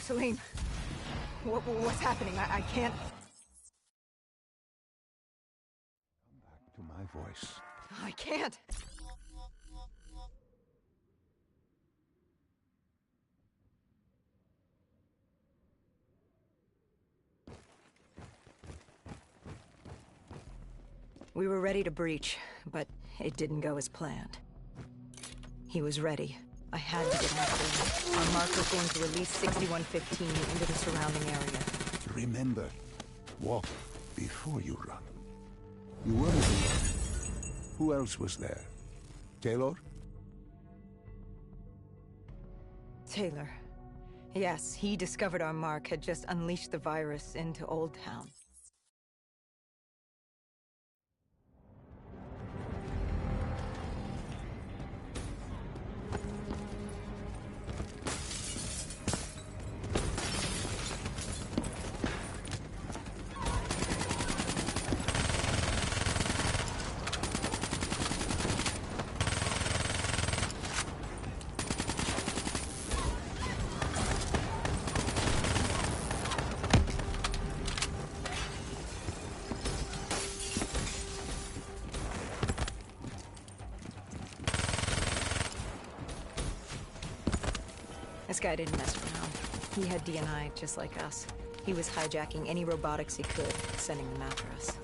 Salim, what's happening? I can't... Come back to my voice. I can't. We were ready to breach, but it didn't go as planned. He was ready. I had to get after him. Our mark was going to release 6115 into the surrounding area. Remember, walk before you run. You weren't alone. Who else was there? Taylor? Taylor. Yes, he discovered our mark had just unleashed the virus into Old Town. This guy didn't mess around. He had DNI just like us. He was hijacking any robotics he could, sending them after us.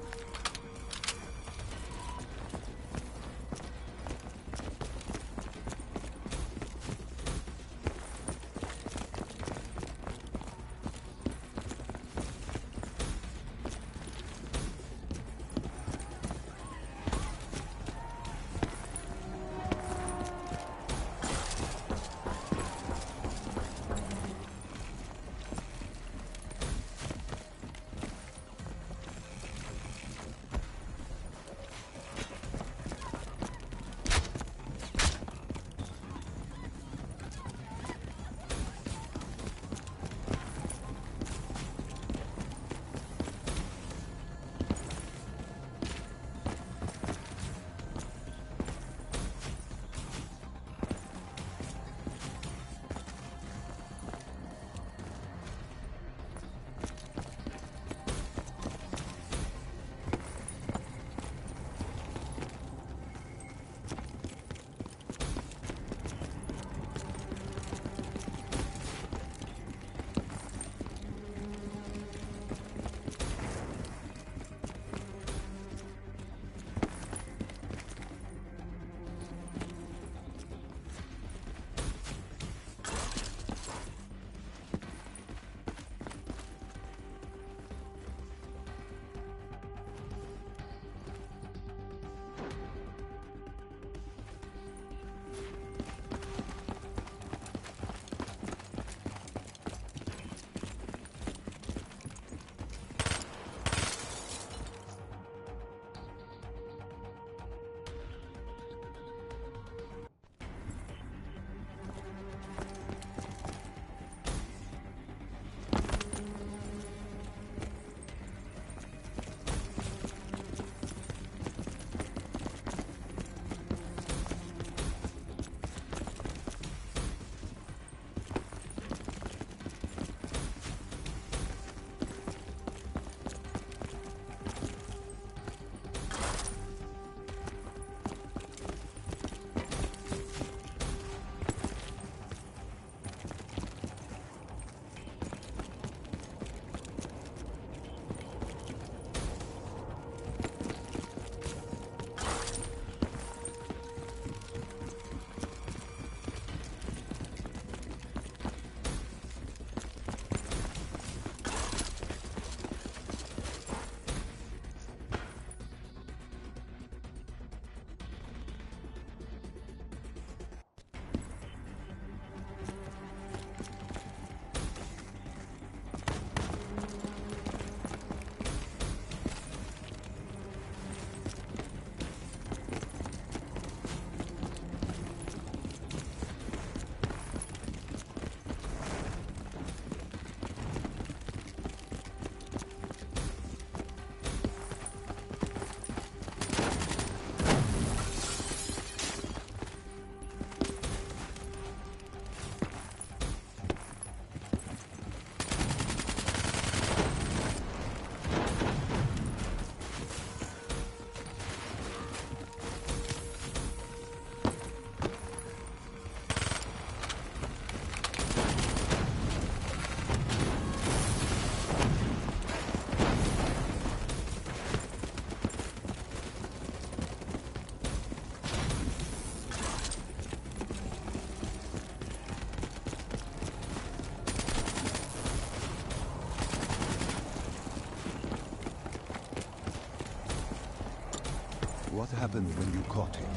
happened when you caught him?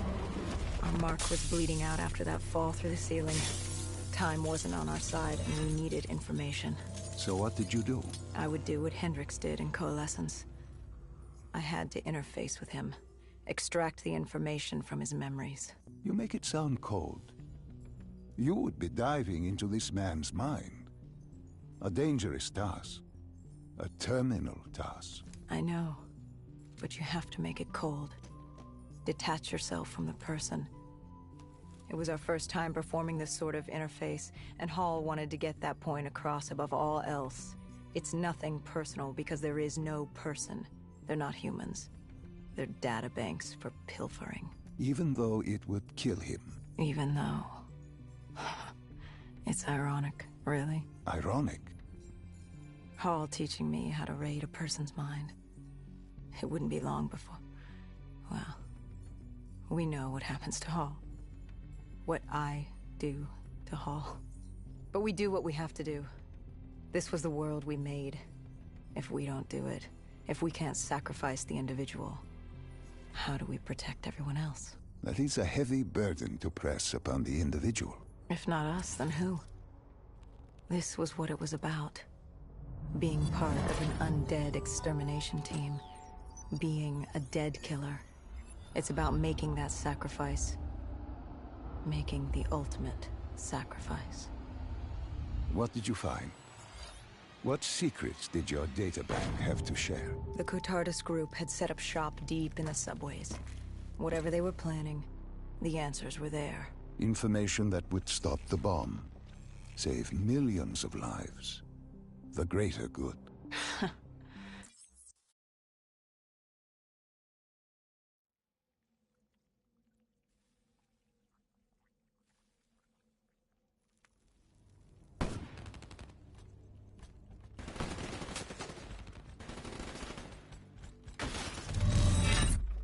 Our mark was bleeding out after that fall through the ceiling. Time wasn't on our side, and we needed information. So what did you do? I would do what Hendrix did in Coalescence. I had to interface with him, extract the information from his memories. You make it sound cold. You would be diving into this man's mind. A dangerous task. A terminal task. I know, but you have to make it cold. Detach yourself from the person. It was our first time performing this sort of interface, and Hall wanted to get that point across above all else. It's nothing personal because there is no person. They're not humans. They're databanks for pilfering. Even though it would kill him. Even though... It's ironic, really. Ironic? Hall teaching me how to raid a person's mind. It wouldn't be long before... Well, we know what happens to Hall. What I do to Hall. But we do what we have to do. This was the world we made. If we don't do it, if we can't sacrifice the individual, how do we protect everyone else? That is a heavy burden to press upon the individual. If not us, then who? This was what it was about. Being part of an undead extermination team. Being a dead killer. It's about making that sacrifice. Making the ultimate sacrifice. What did you find? What secrets did your databank have to share? The Cotardus group had set up shop deep in the subways. Whatever they were planning, the answers were there. Information that would stop the bomb. Save millions of lives. The greater good.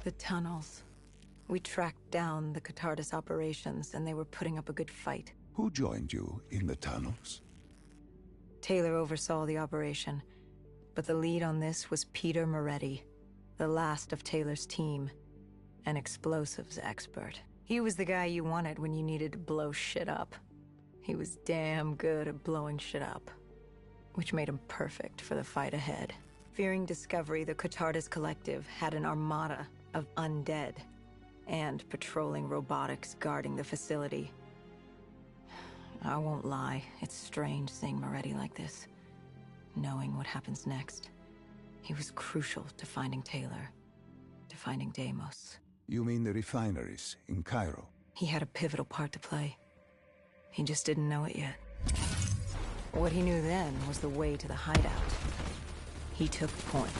The tunnels. We tracked down the Cotardus operations, and they were putting up a good fight. Who joined you in the tunnels? Taylor oversaw the operation, but the lead on this was Peter Moretti, the last of Taylor's team, an explosives expert. He was the guy you wanted when you needed to blow shit up. He was damn good at blowing shit up, which made him perfect for the fight ahead. Fearing discovery, the Cotardus Collective had an armada of undead and patrolling robotics guarding the facility. I won't lie, it's strange seeing Moretti like this, knowing what happens next. He was crucial to finding Taylor, to finding Deimos. You mean the refineries in Cairo? He had a pivotal part to play. He just didn't know it yet. What he knew then was the way to the hideout. He took point.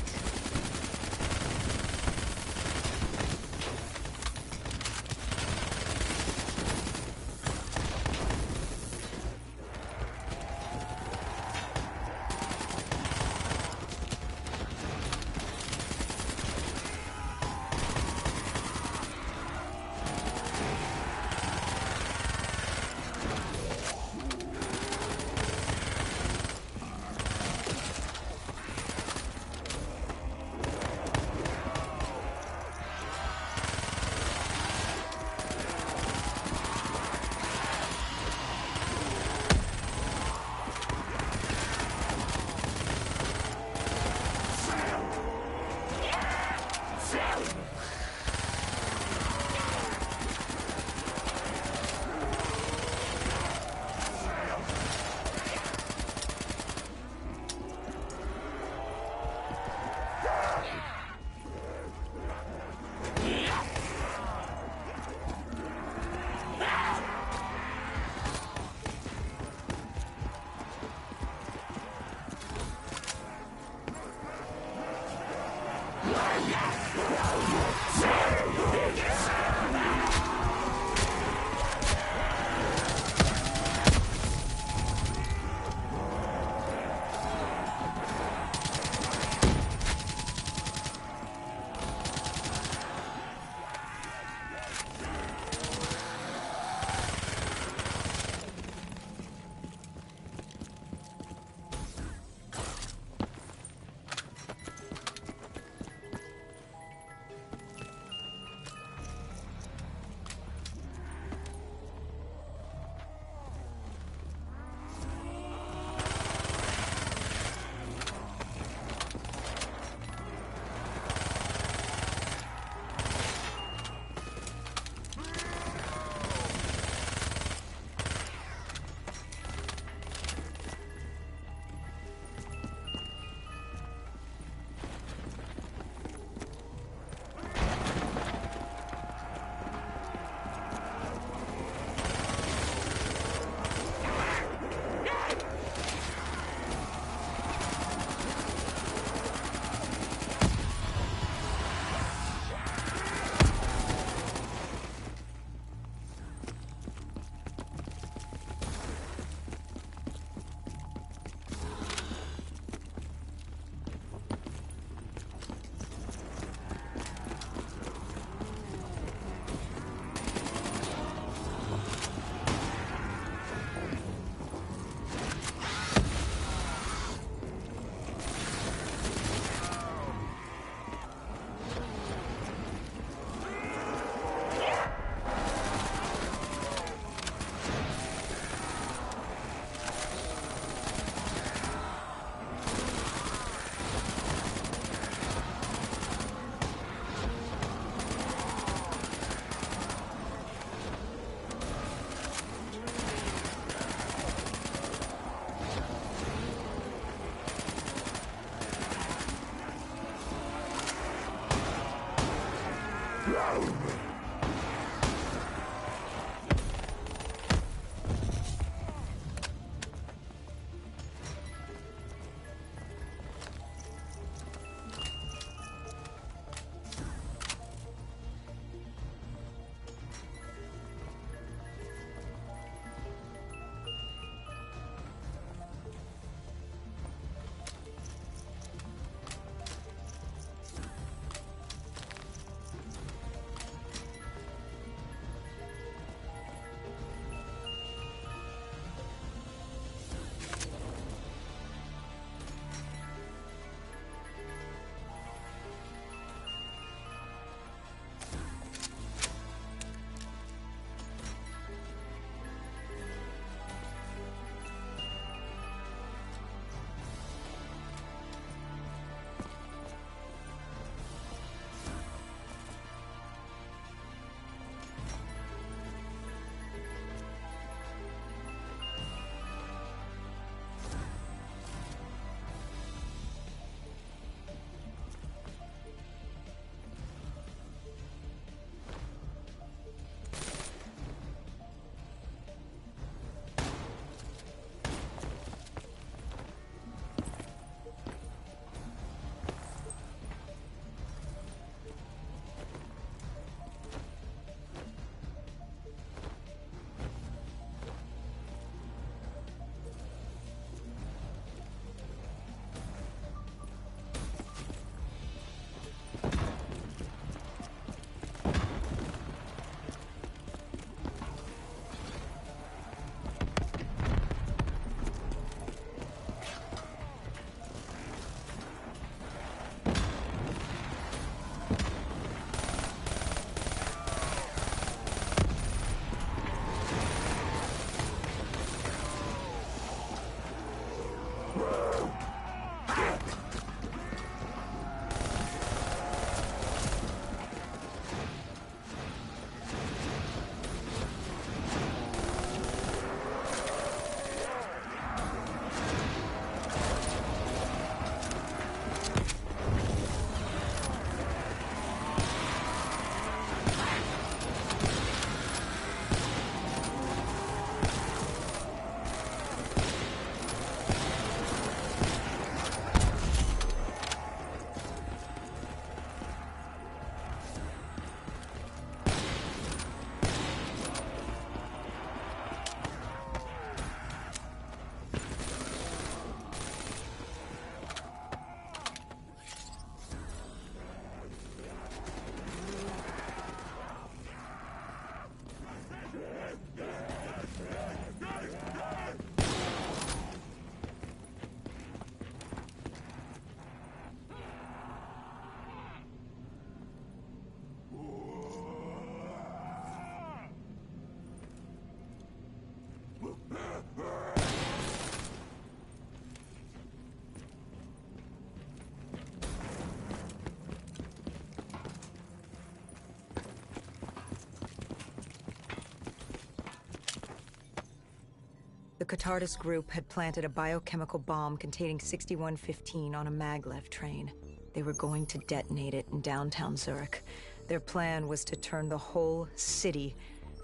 The Catardis group had planted a biochemical bomb containing 6115 on a maglev train. They were going to detonate it in downtown Zurich. Their plan was to turn the whole city,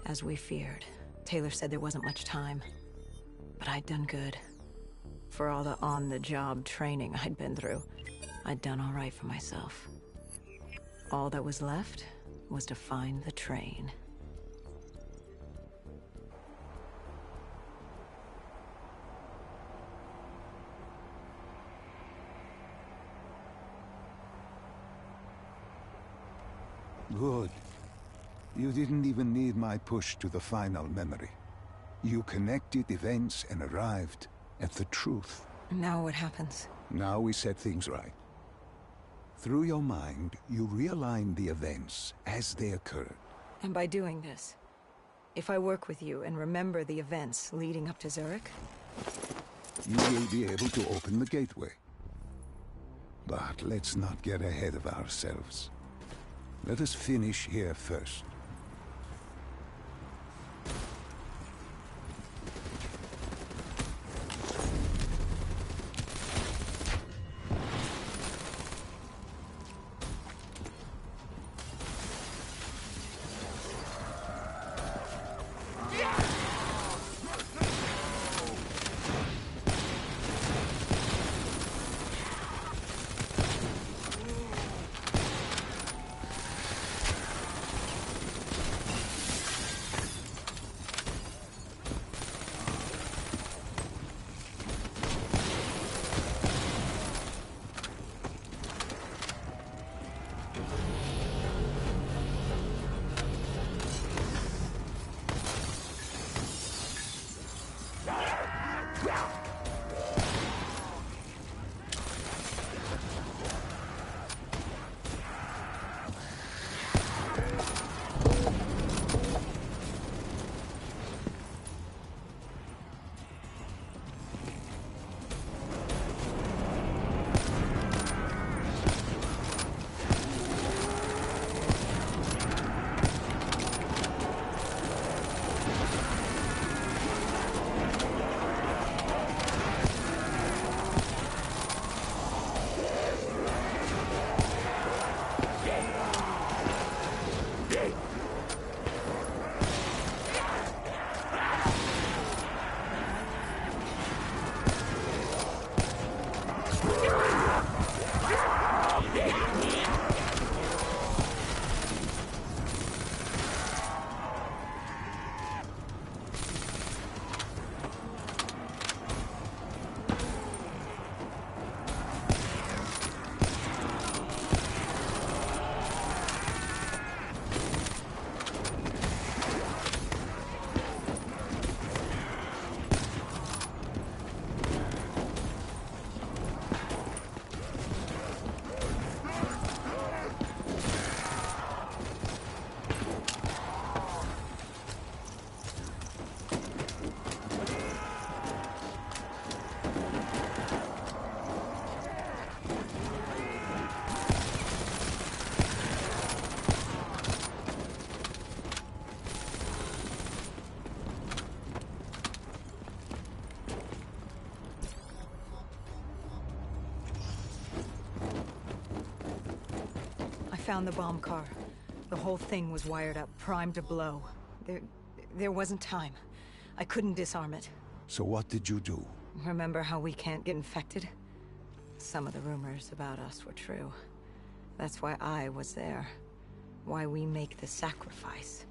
as we feared. Taylor said there wasn't much time. But I'd done good. For all the on-the-job training I'd been through, I'd done all right for myself. All that was left was to find the train. Good. You didn't even need my push to the final memory. You connected events and arrived at the truth. Now what happens? Now we set things right. Through your mind, you realign the events as they occurred. And by doing this, if I work with you and remember the events leading up to Zurich, you will be able to open the gateway. But let's not get ahead of ourselves. Let us finish here first. Found the bomb car. The whole thing was wired up, primed to blow. There wasn't time. I couldn't disarm it. So what did you do? Remember how we can't get infected? Some of the rumors about us were true. That's why I was there. Why we make the sacrifice.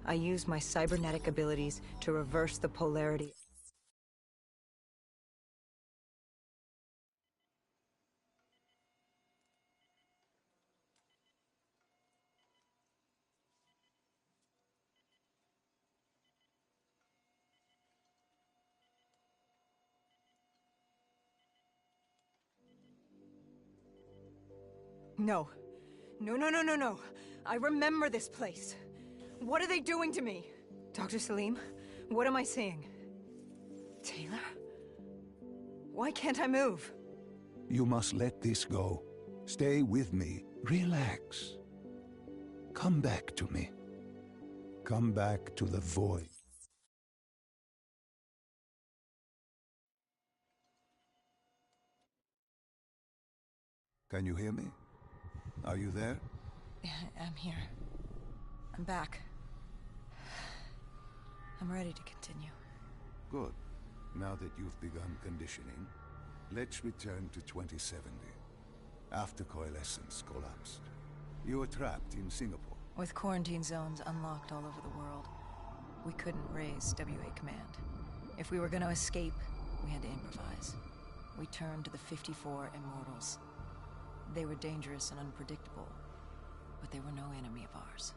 I used my cybernetic abilities to reverse the polarity. No. No, no, no, no, no. I remember this place. What are they doing to me? Dr. Salim, what am I seeing? Taylor? Why can't I move? You must let this go. Stay with me. Relax. Come back to me. Come back to the void. Can you hear me? Are you there? Yeah, I'm here. I'm back. I'm ready to continue. Good. Now that you've begun conditioning, let's return to 2070. After Coalescence collapsed, you were trapped in Singapore. With quarantine zones unlocked all over the world, we couldn't raise WA command. If we were going to escape, we had to improvise. We turned to the 54 Immortals. They were dangerous and unpredictable, but they were no enemy of ours.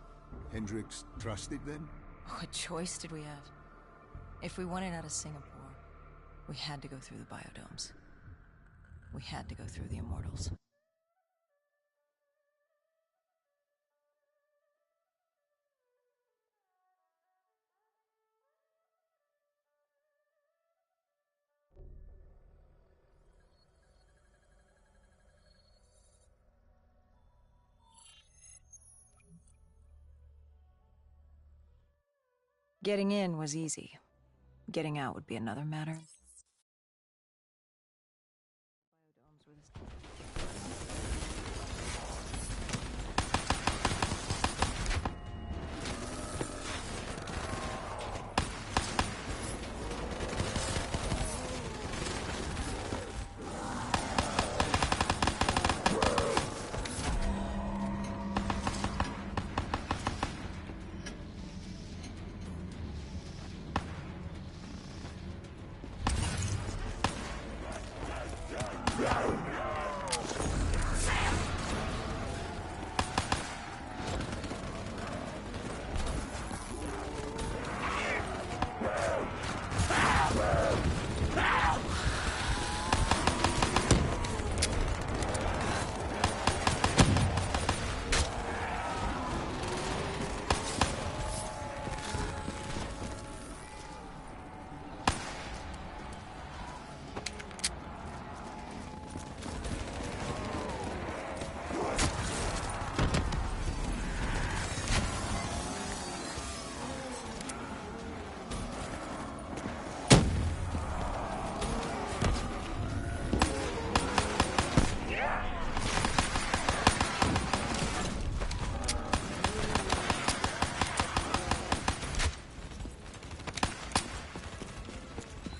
Hendricks trusted them? What choice did we have? If we wanted out of Singapore, we had to go through the biodomes. We had to go through the Immortals. Getting in was easy. Getting out would be another matter.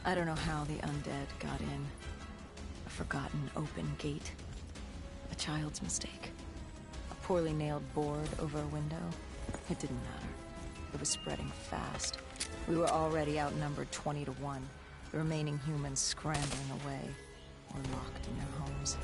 I don't know how the undead got in. A forgotten open gate. A child's mistake. A poorly nailed board over a window. It didn't matter. It was spreading fast. We were already outnumbered 20 to 1. The remaining humans scrambling away or locked in their homes.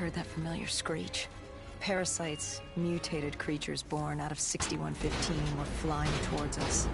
heard that familiar screech. Parasites, mutated creatures born out of 6115, were flying towards us.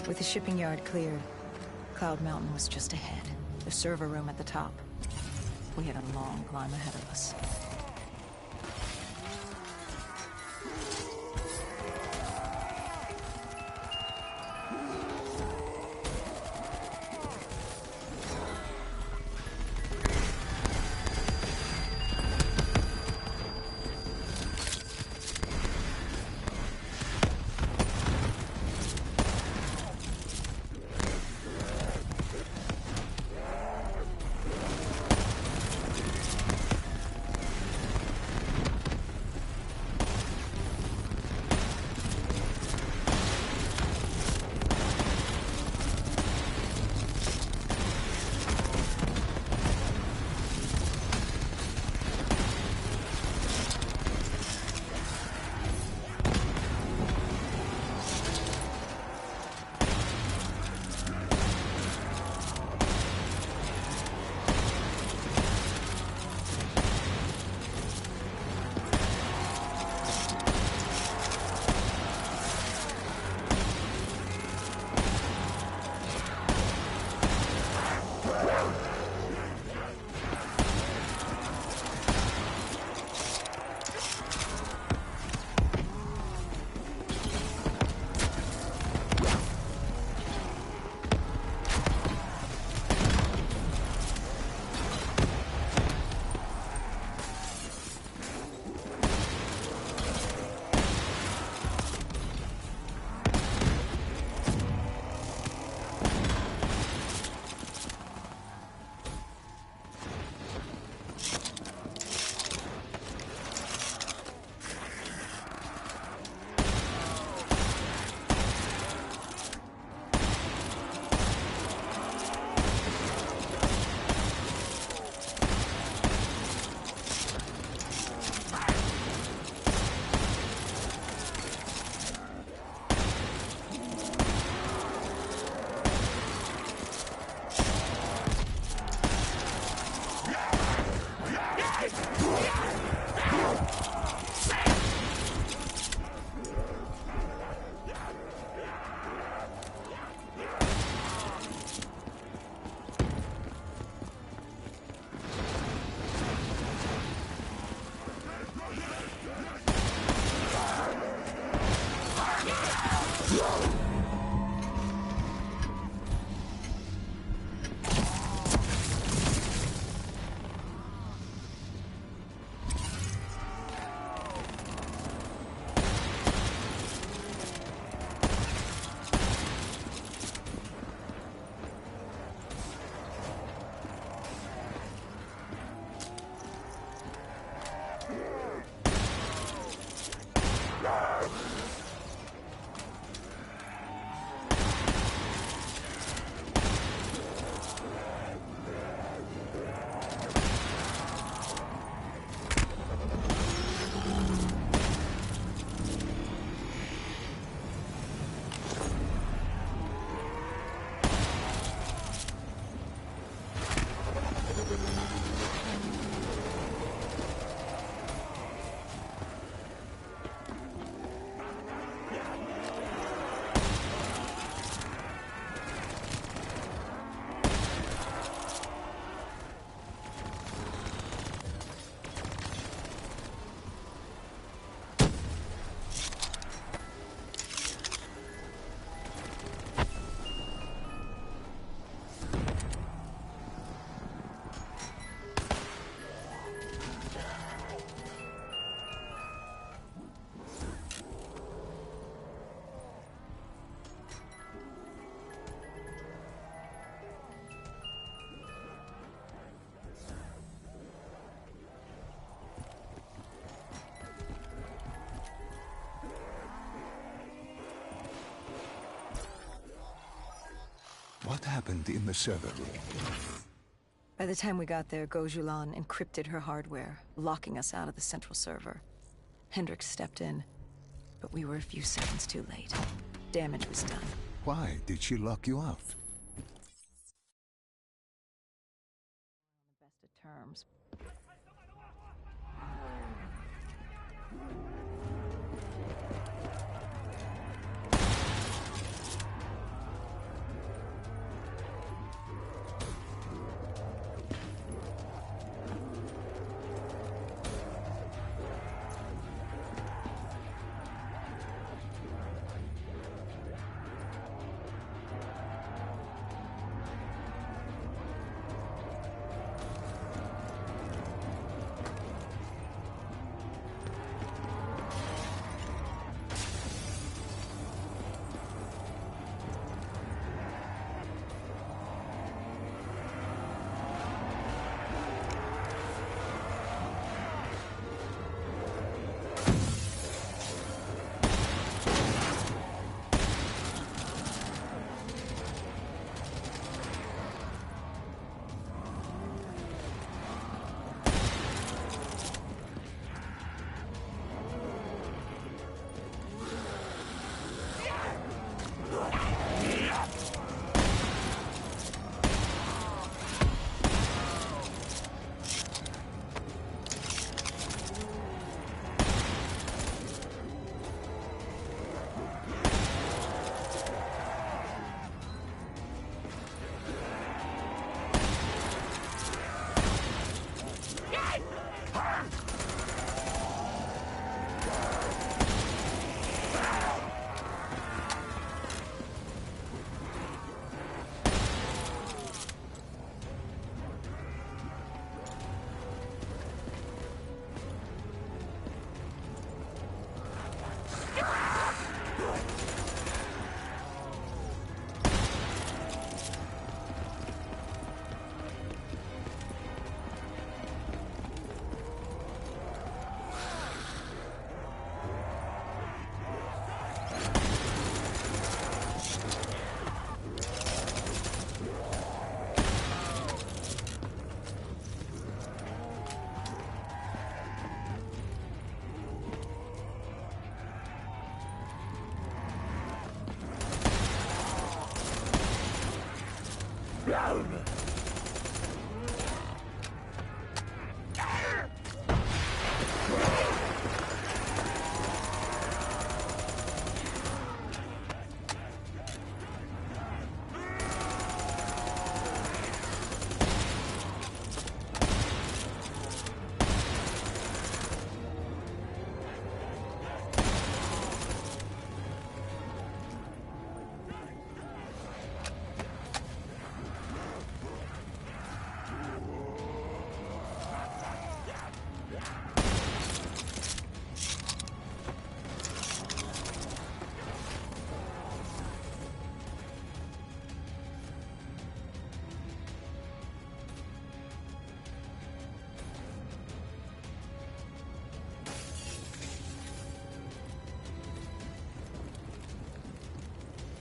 With the shipping yard cleared, Cloud Mountain was just ahead. The server room at the top. We had a long climb ahead of us. happened in the server room? By the time we got there, Gojulan encrypted her hardware, locking us out of the central server. Hendricks stepped in, but we were a few seconds too late. Damage was done. Why did she lock you out? On the best of terms.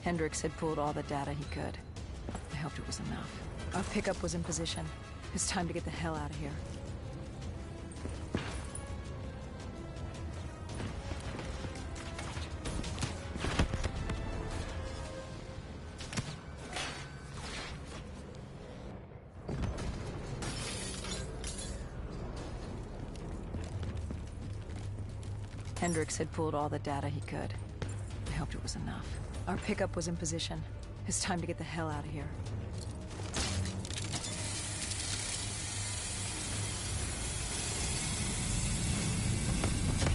Hendricks had pulled all the data he could. I hoped it was enough. Our pickup was in position. It's time to get the hell out of here. Hendricks had pulled all the data he could. I hoped it was enough. Our pickup was in position. It's time to get the hell out of here.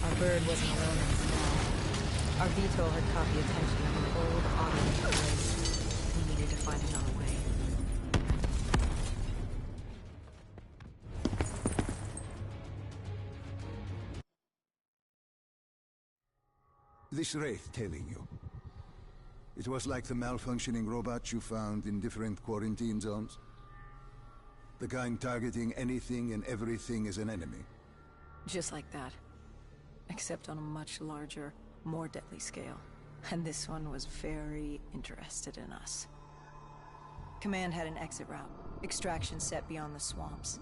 Our bird wasn't alone in his now. Our VTOL had caught the attention of an old automated race. We needed to find another way. This wraith tailing you. It was like the malfunctioning robots you found in different quarantine zones. The kind targeting anything and everything as an enemy. Just like that. Except on a much larger, more deadly scale. And this one was very interested in us. Command had an exit route. Extraction set beyond the swamps.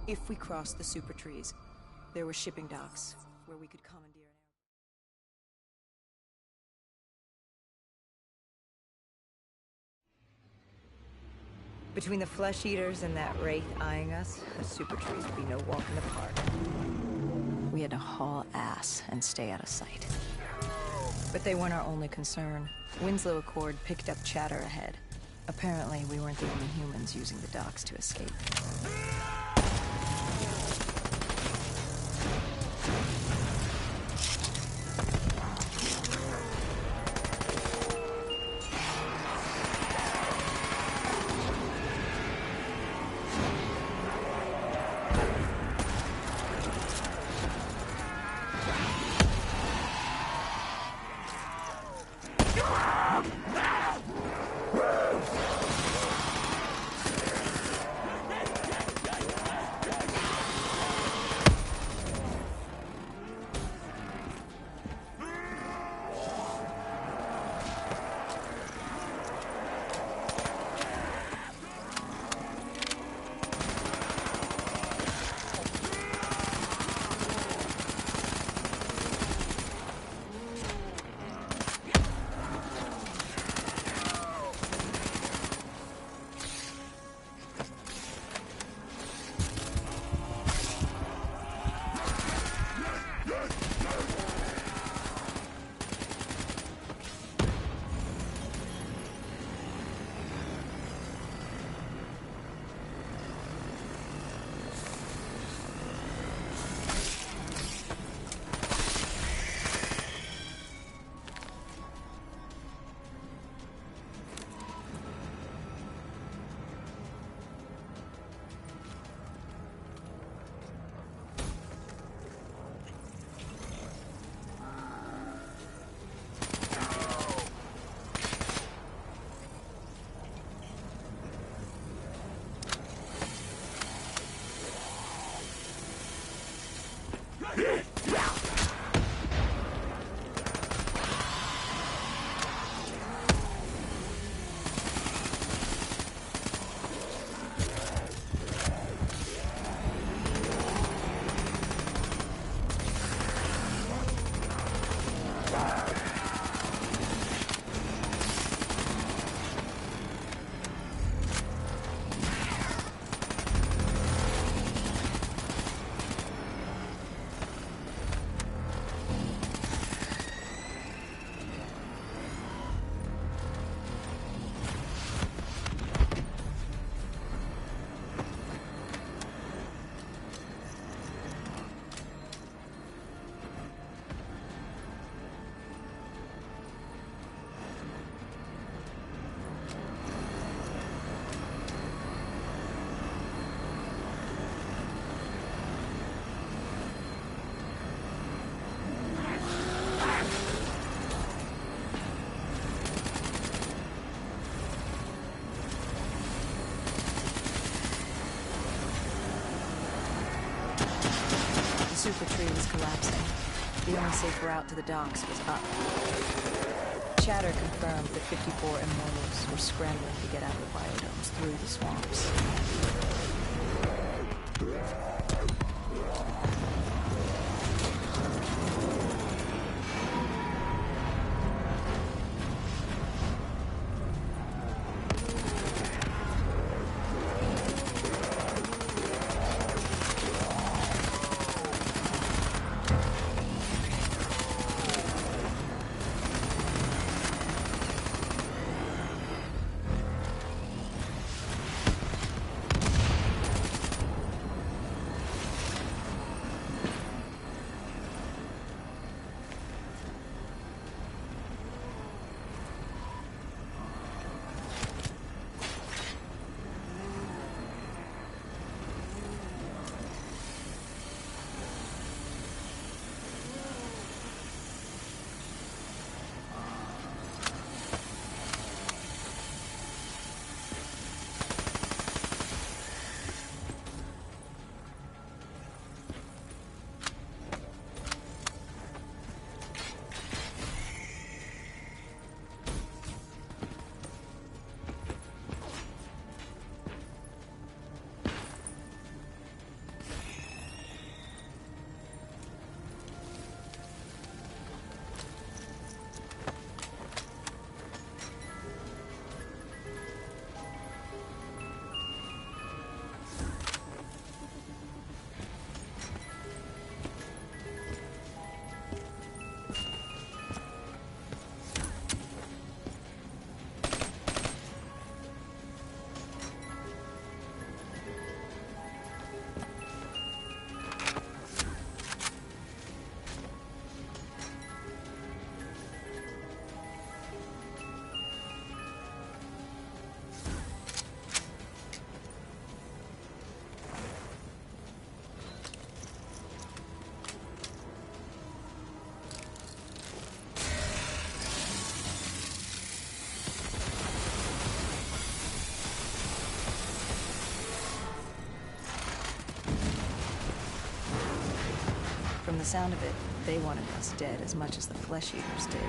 If we crossed the super trees, there were shipping docks where we could commandeer an air. Between the flesh eaters and that wraith eyeing us, the super trees would be no walk in the park. We had to haul ass and stay out of sight. But they weren't our only concern. Winslow Accord picked up chatter ahead. Apparently, we weren't the only humans using the docks to escape. Super tree was collapsing. The only safe route to the docks was up. Chatter confirmed that 54 immortals were scrambling to get out of the biodomes through the swamps. From the sound of it, they wanted us dead as much as the flesh eaters did.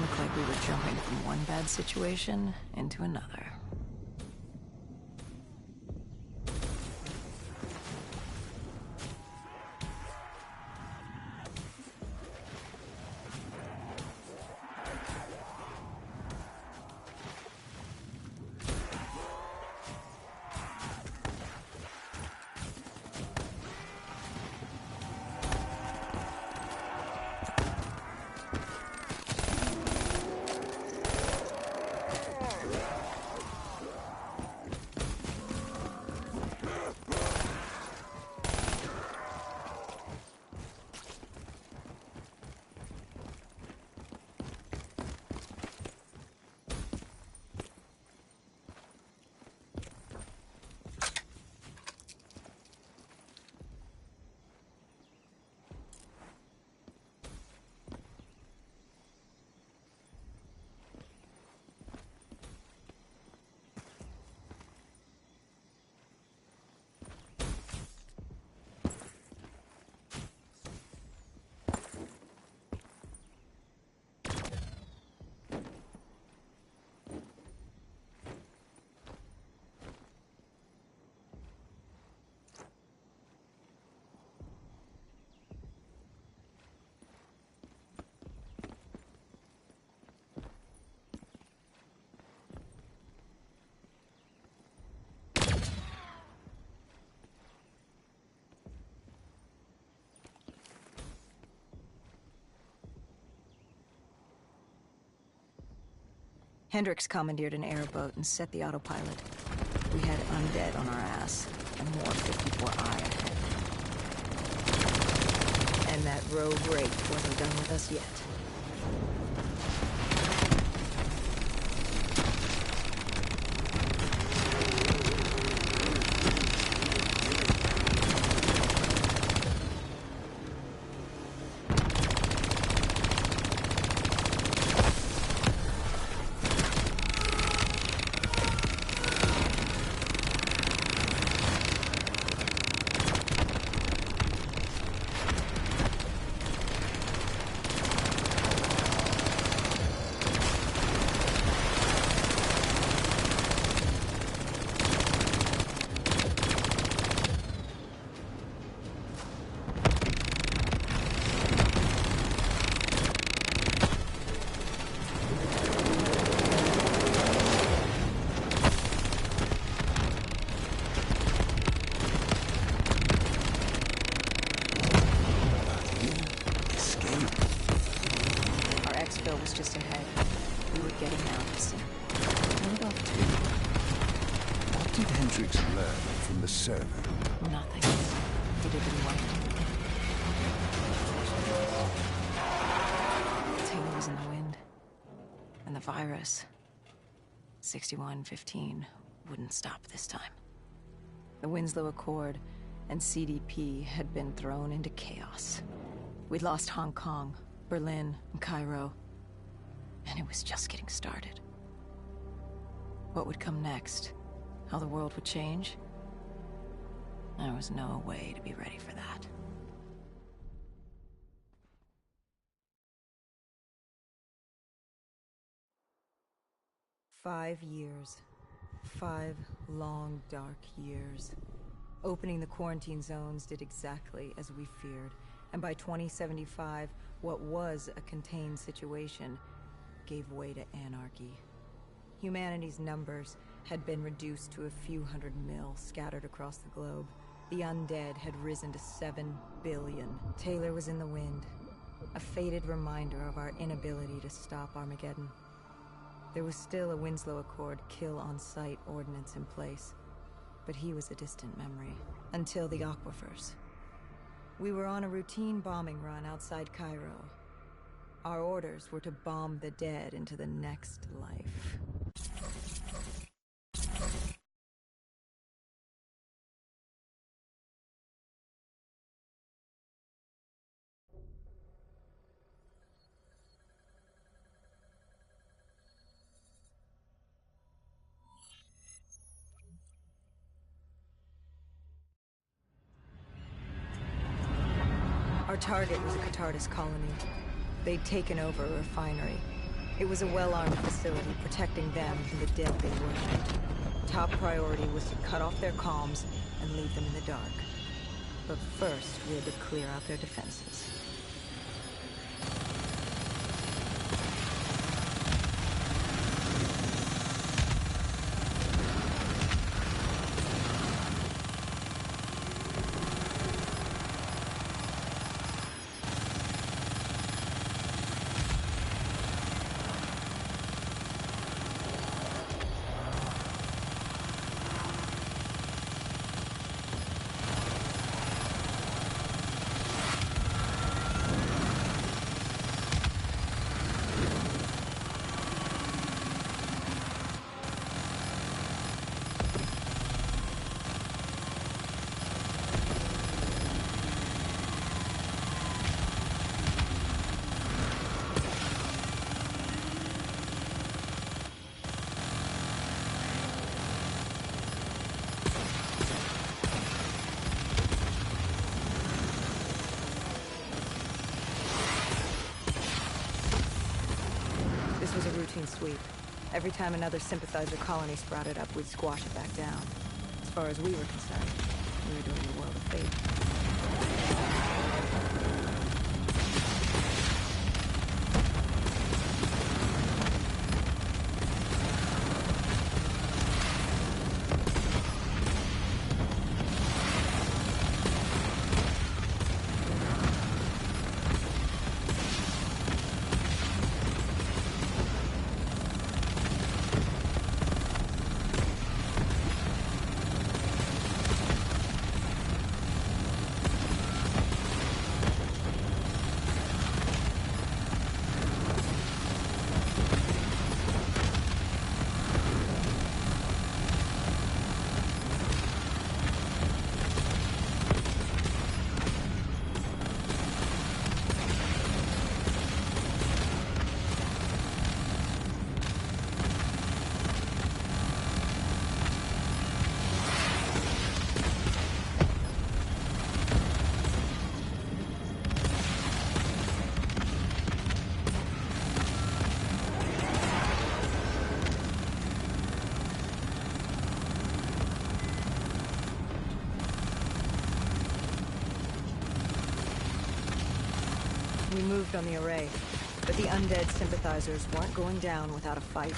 Looked like we were jumping from one bad situation into another. Hendricks commandeered an airboat and set the autopilot. We had undead on our ass, and more 54I ahead. And that rogue wraith wasn't done with us yet. Just ahead. We were getting out soon. What about two? What did Hendricks learn from the server? Nothing. He didn't want it. Taylor was in the wind. And the virus, 6115, wouldn't stop this time. The Winslow Accord and CDP had been thrown into chaos. We'd lost Hong Kong, Berlin, and Cairo. And it was just getting started. What would come next? How the world would change? There was no way to be ready for that. "5 years. 5 long, dark years. Opening the quarantine zones did exactly as we feared. And by 2075, what was a contained situation gave way to anarchy. Humanity's numbers had been reduced to a few hundred mil scattered across the globe. The undead had risen to 7 billion. Taylor was in the wind, a faded reminder of our inability to stop Armageddon. There was still a Winslow Accord kill-on-sight ordinance in place, but he was a distant memory, until the aquifers. We were on a routine bombing run outside Cairo. Our orders were to bomb the dead into the next life. Our target was a Catardist colony. They'd taken over a refinery. It was a well-armed facility protecting them and the dead they worshipped. Top priority was to cut off their comms and leave them in the dark. But first, we had to clear out their defenses. This was a routine sweep. Every time another sympathizer colony sprouted up, we'd squash it back down. As far as we were concerned, we were doing the world a favor. We moved on the array, but the undead sympathizers weren't going down without a fight.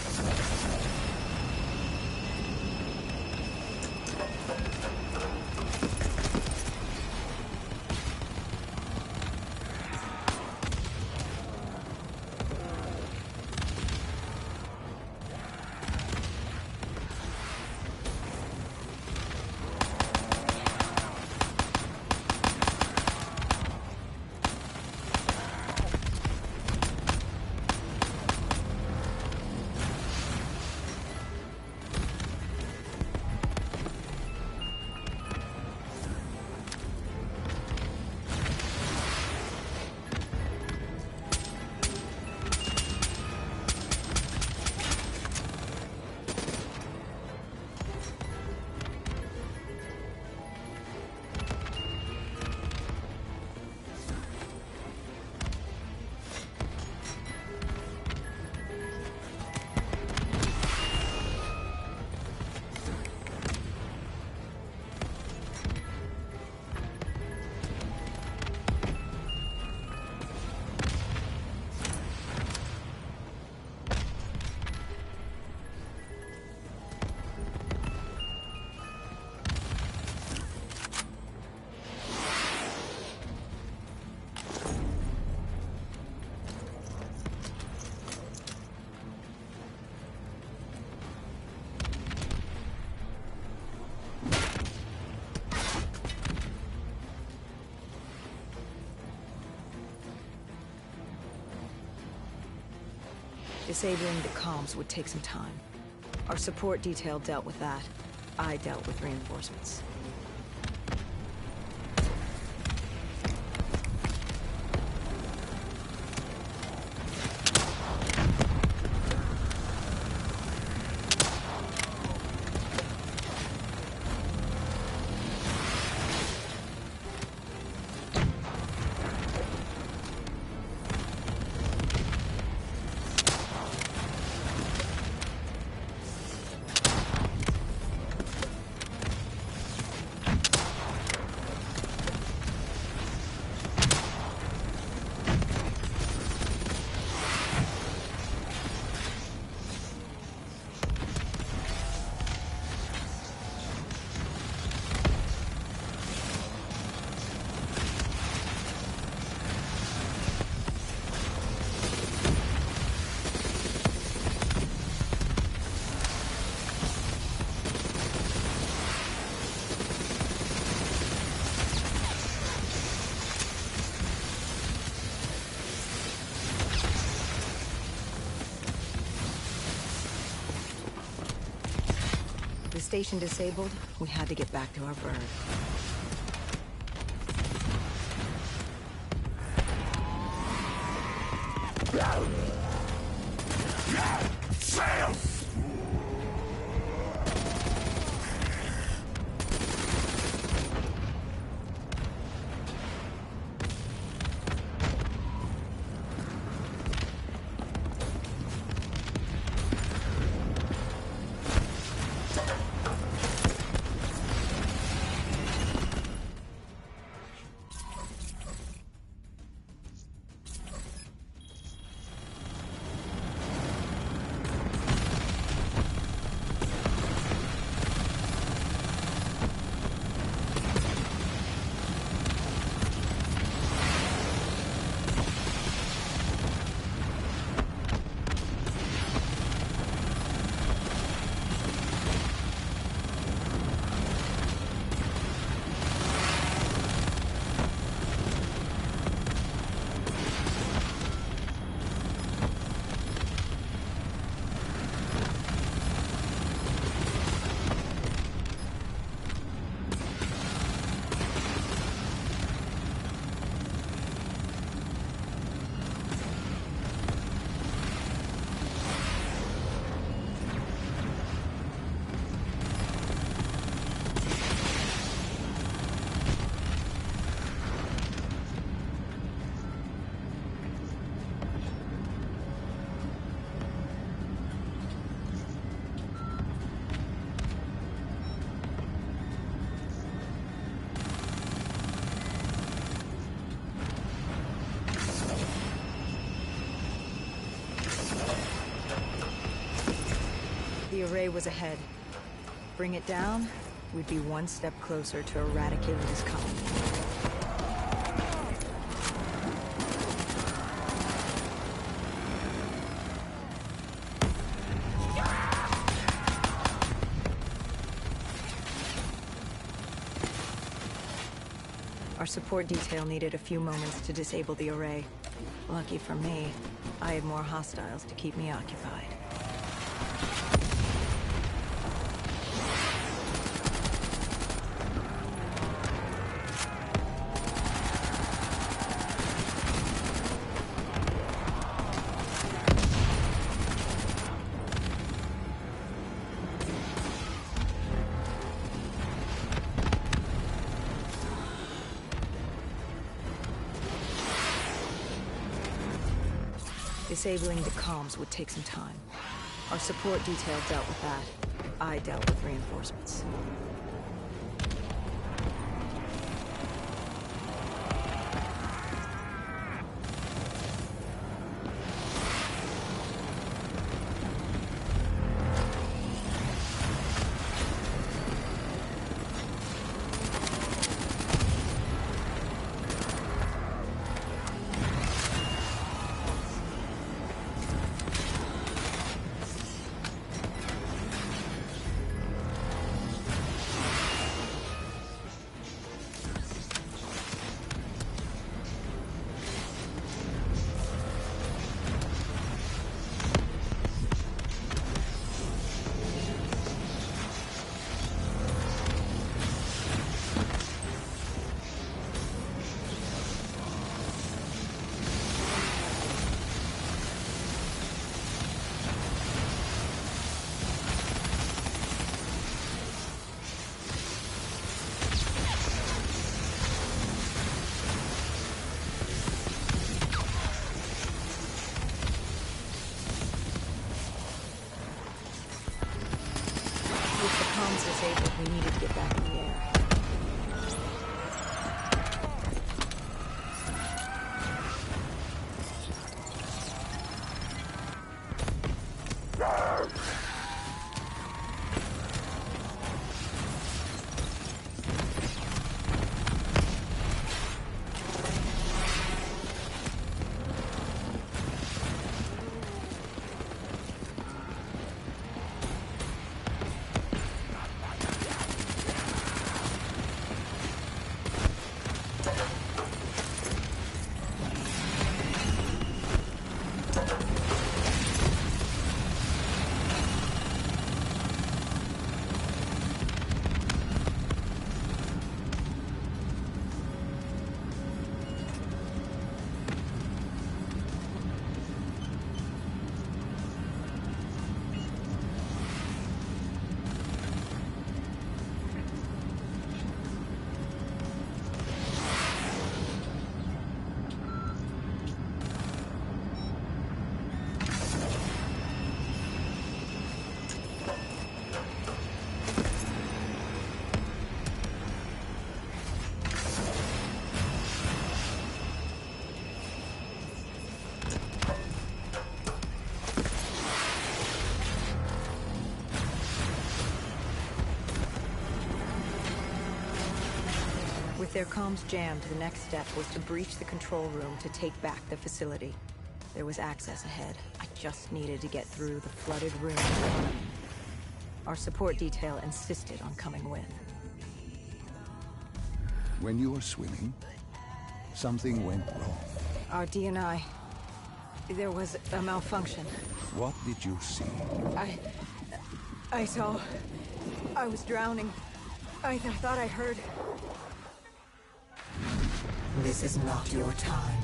Disabling the comms would take some time. Our support detail dealt with that. I dealt with reinforcements. the station disabled, we had to get back to our bird. Sail! The array was ahead. Bring it down, we'd be one step closer to eradicating this colony. Our support detail needed a few moments to disable the array. Lucky for me, I had more hostiles to keep me occupied. Disabling the comms would take some time. Our support detail dealt with that. I dealt with reinforcements. Disabled, we needed to get back in the air. With their comms jammed, the next step was to breach the control room to take back the facility. There was access ahead. I just needed to get through the flooded room. Our support detail insisted on coming with. When you were swimming, something went wrong. Our D&I... There was a malfunction. What did you see? I saw... I was drowning. I thought I heard... This is not your time.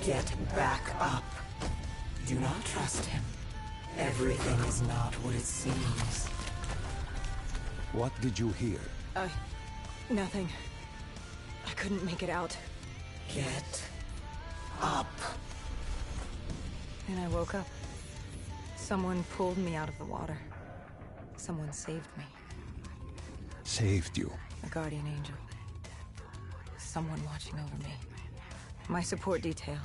Get back up. Do not trust him. Everything is not what it seems. What did you hear? Nothing. I couldn't make it out. Get up. Then I woke up. Someone pulled me out of the water. Someone saved me. Saved you? A guardian angel. Someone watching over me. My support detail.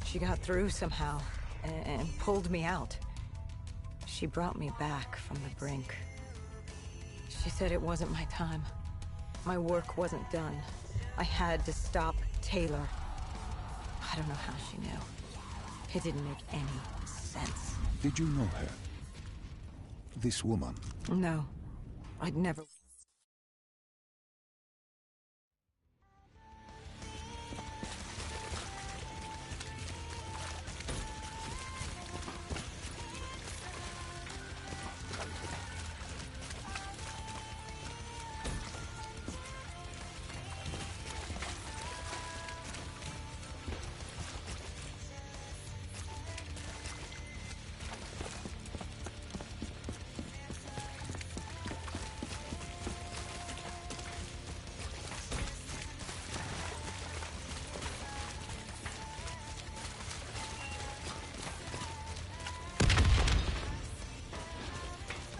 She got through somehow, and pulled me out. She brought me back from the brink. She said it wasn't my time. My work wasn't done. I had to stop Taylor. I don't know how she knew. It didn't make any sense. Did you know her? This woman? No. I'd never...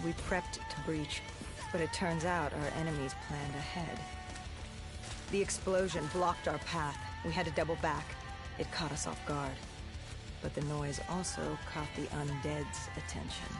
We prepped to breach, but it turns out our enemies planned ahead. The explosion blocked our path. We had to double back. It caught us off guard. But the noise also caught the undead's attention.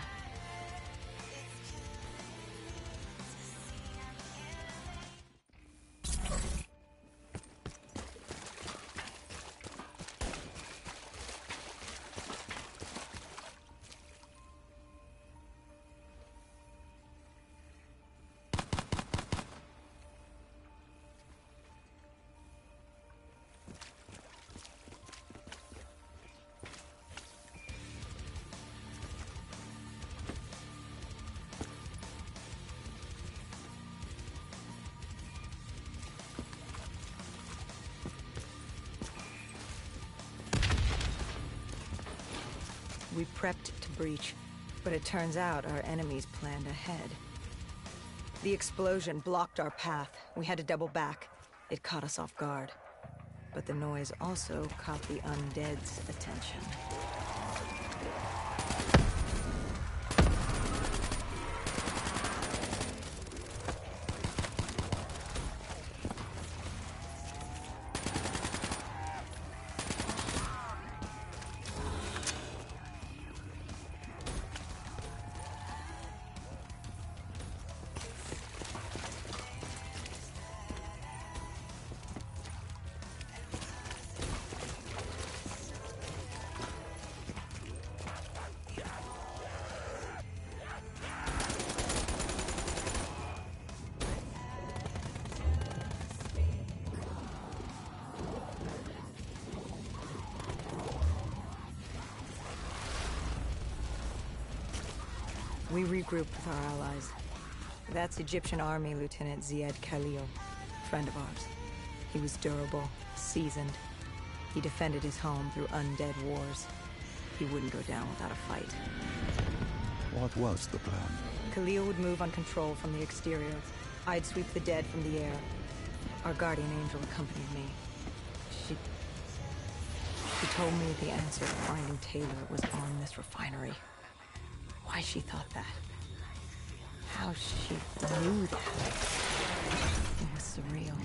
We prepped to breach, but it turns out our enemies planned ahead. The explosion blocked our path. We had to double back. It caught us off guard. But the noise also caught the undead's attention. We regrouped with our allies. That's Egyptian Army Lieutenant Ziad Khalil, friend of ours. He was durable, seasoned. He defended his home through undead wars. He wouldn't go down without a fight. What was the plan? Khalil would move on control from the exterior. I'd sweep the dead from the air. Our guardian angel accompanied me. She told me the answer to finding Taylor was on this refinery. Why she thought that. How she knew that. It was surreal.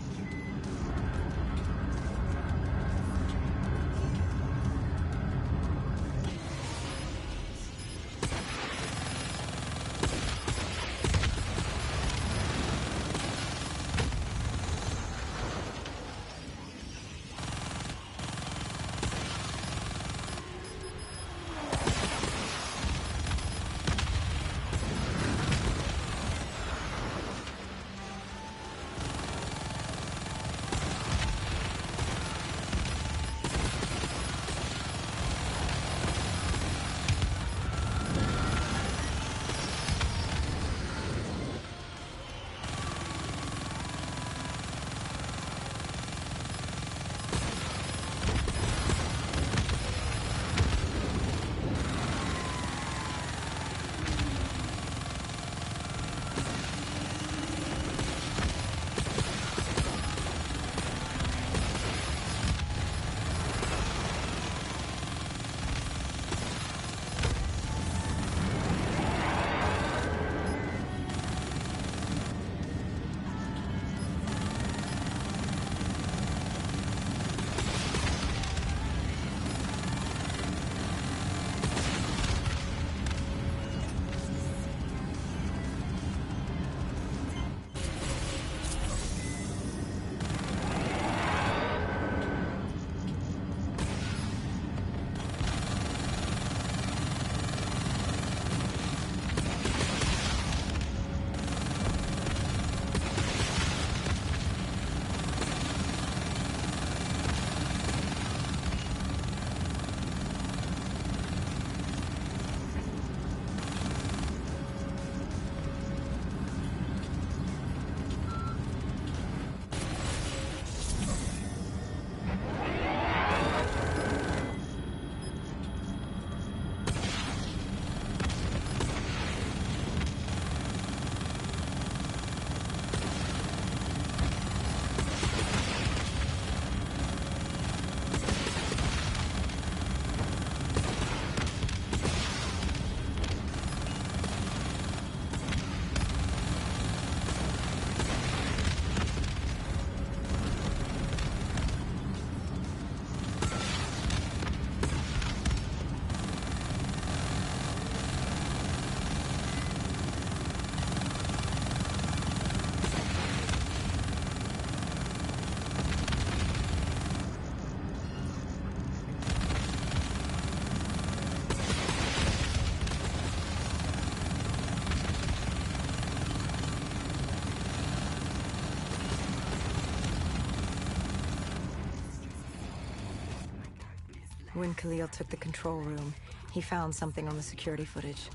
When Khalil took the control room, he found something on the security footage.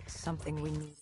Something we need.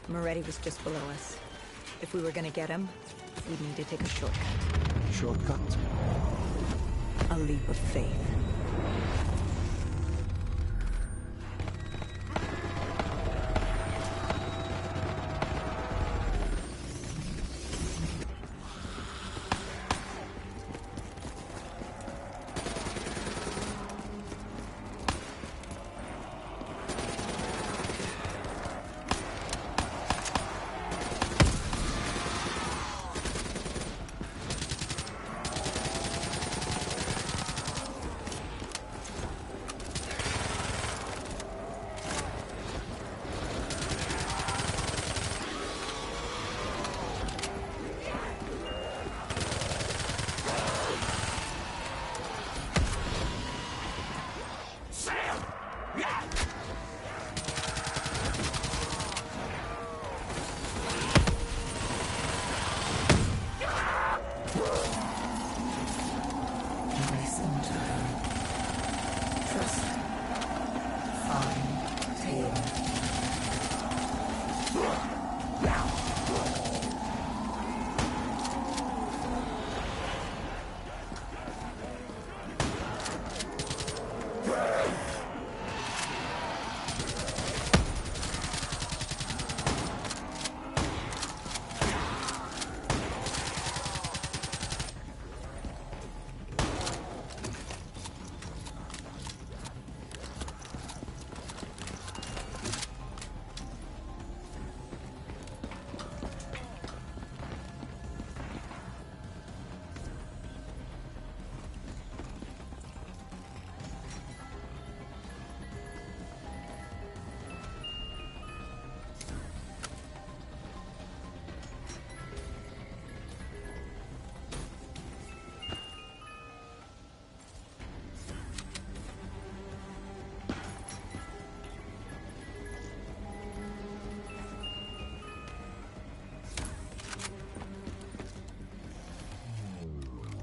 Moretti was just below us. If we were gonna get him, we'd need to take a shortcut. Shortcut? A leap of faith.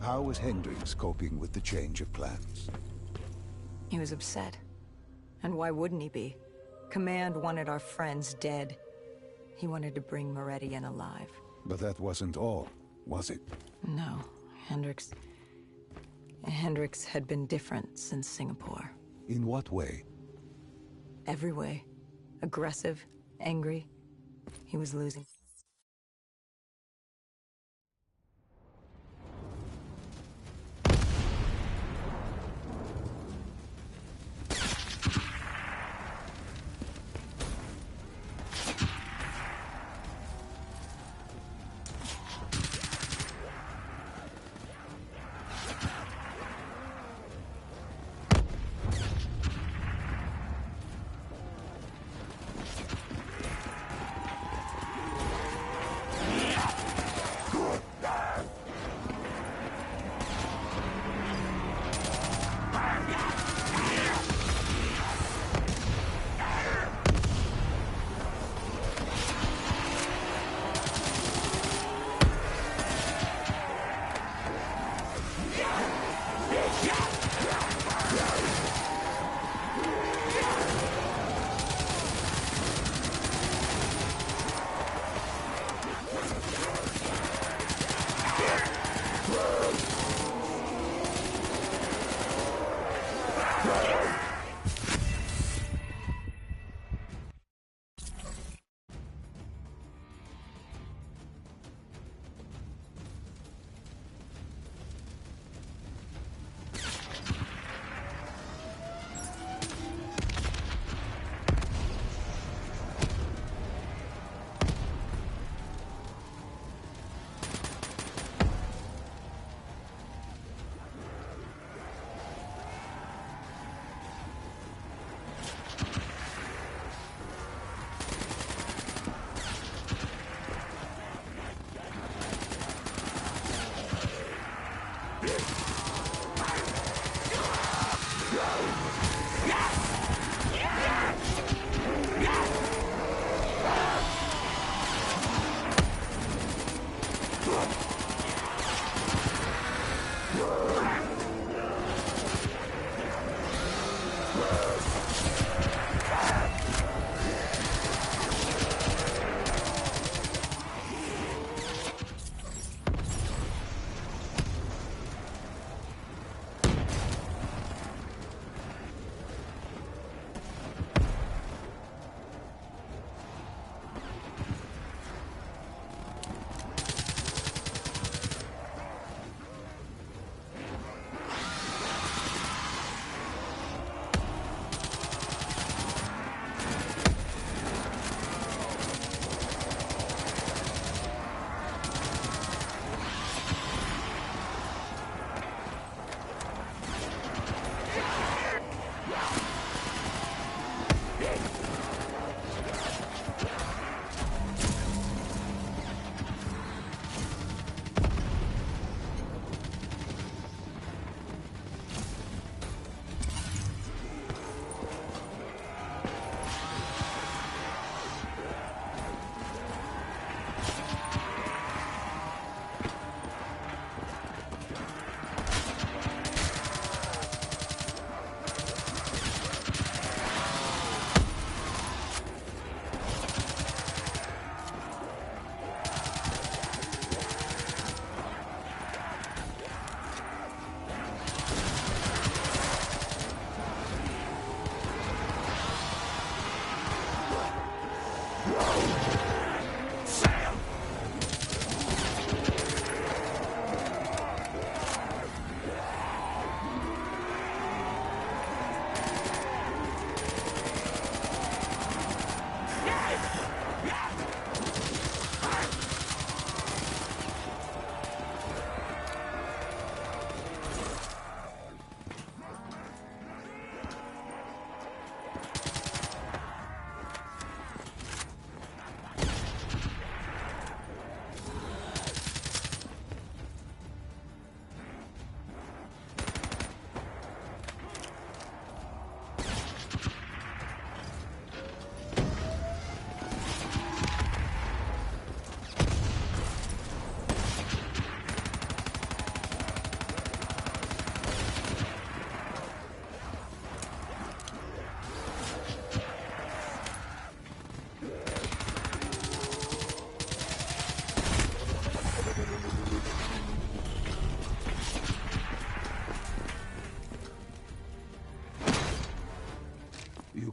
How was Hendricks coping with the change of plans? He was upset. And why wouldn't he be? Command wanted our friends dead. He wanted to bring Moretti in alive. But that wasn't all, was it? No, Hendricks had been different since Singapore. In what way? Every way. Aggressive, angry. He was losing.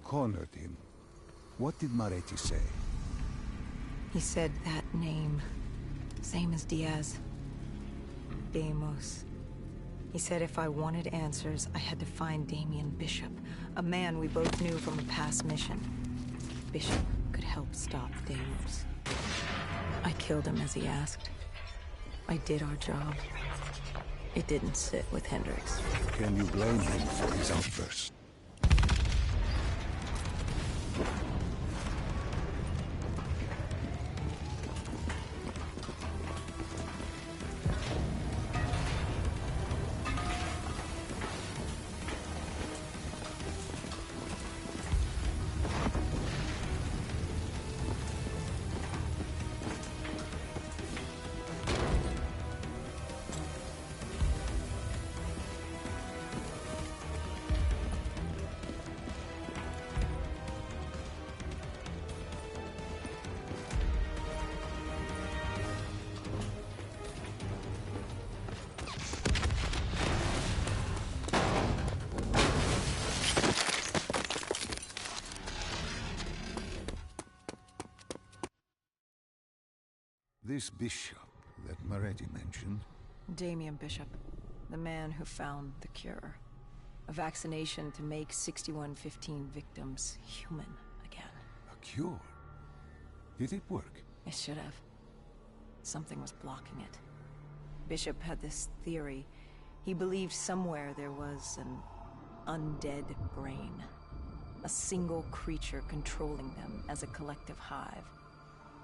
Cornered him. What did Maretti say? He said that name. Same as Diaz. Deimos. He said if I wanted answers, I had to find Damien Bishop, a man we both knew from a past mission. Bishop could help stop Deimos. I killed him as he asked. I did our job. It didn't sit with Hendricks. Can you blame him for his outburst? This bishop that Moretti mentioned... Damien Bishop, the man who found the cure. A vaccination to make 6115 victims human again. A cure? Did it work? It should have. Something was blocking it. Bishop had this theory. He believed somewhere there was an undead brain. A single creature controlling them as a collective hive.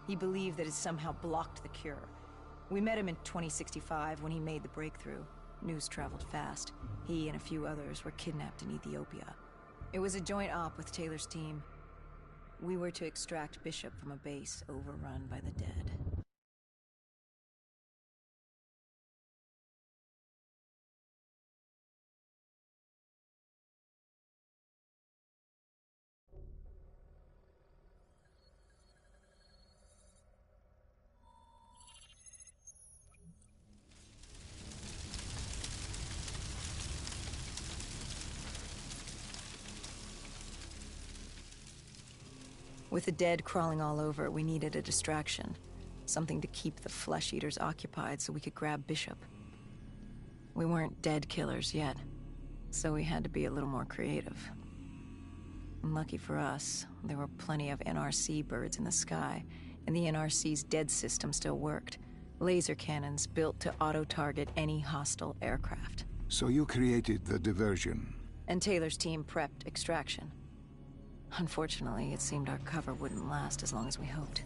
He believed that it somehow blocked the cure. We met him in 2065 when he made the breakthrough. News traveled fast. He and a few others were kidnapped in Ethiopia. It was a joint op with Taylor's team. We were to extract Bishop from a base overrun by the dead. With the dead crawling all over, we needed a distraction. Something to keep the flesh eaters occupied so we could grab Bishop. We weren't dead killers yet, so we had to be a little more creative. And lucky for us, there were plenty of NRC birds in the sky, and the NRC's dead system still worked. Laser cannons built to auto-target any hostile aircraft. So you created the diversion. And Taylor's team prepped extraction. Unfortunately, it seemed our cover wouldn't last as long as we hoped.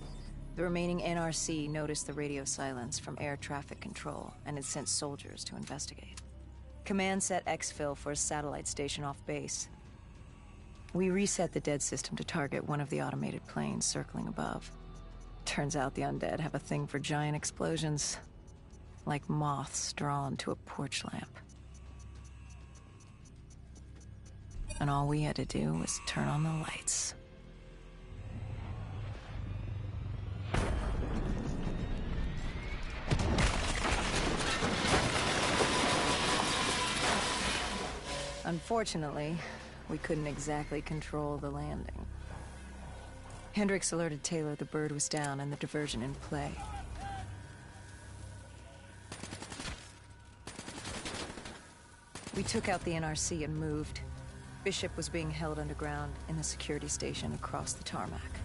The remaining NRC noticed the radio silence from air traffic control and had sent soldiers to investigate. Command set exfil for a satellite station off base. We reset the dead system to target one of the automated planes circling above. Turns out the undead have a thing for giant explosions, like moths drawn to a porch lamp. And all we had to do was turn on the lights. Unfortunately, we couldn't exactly control the landing. Hendricks alerted Taylor the bird was down and the diversion in play. We took out the NRC and moved. Bishop was being held underground in the security station across the tarmac.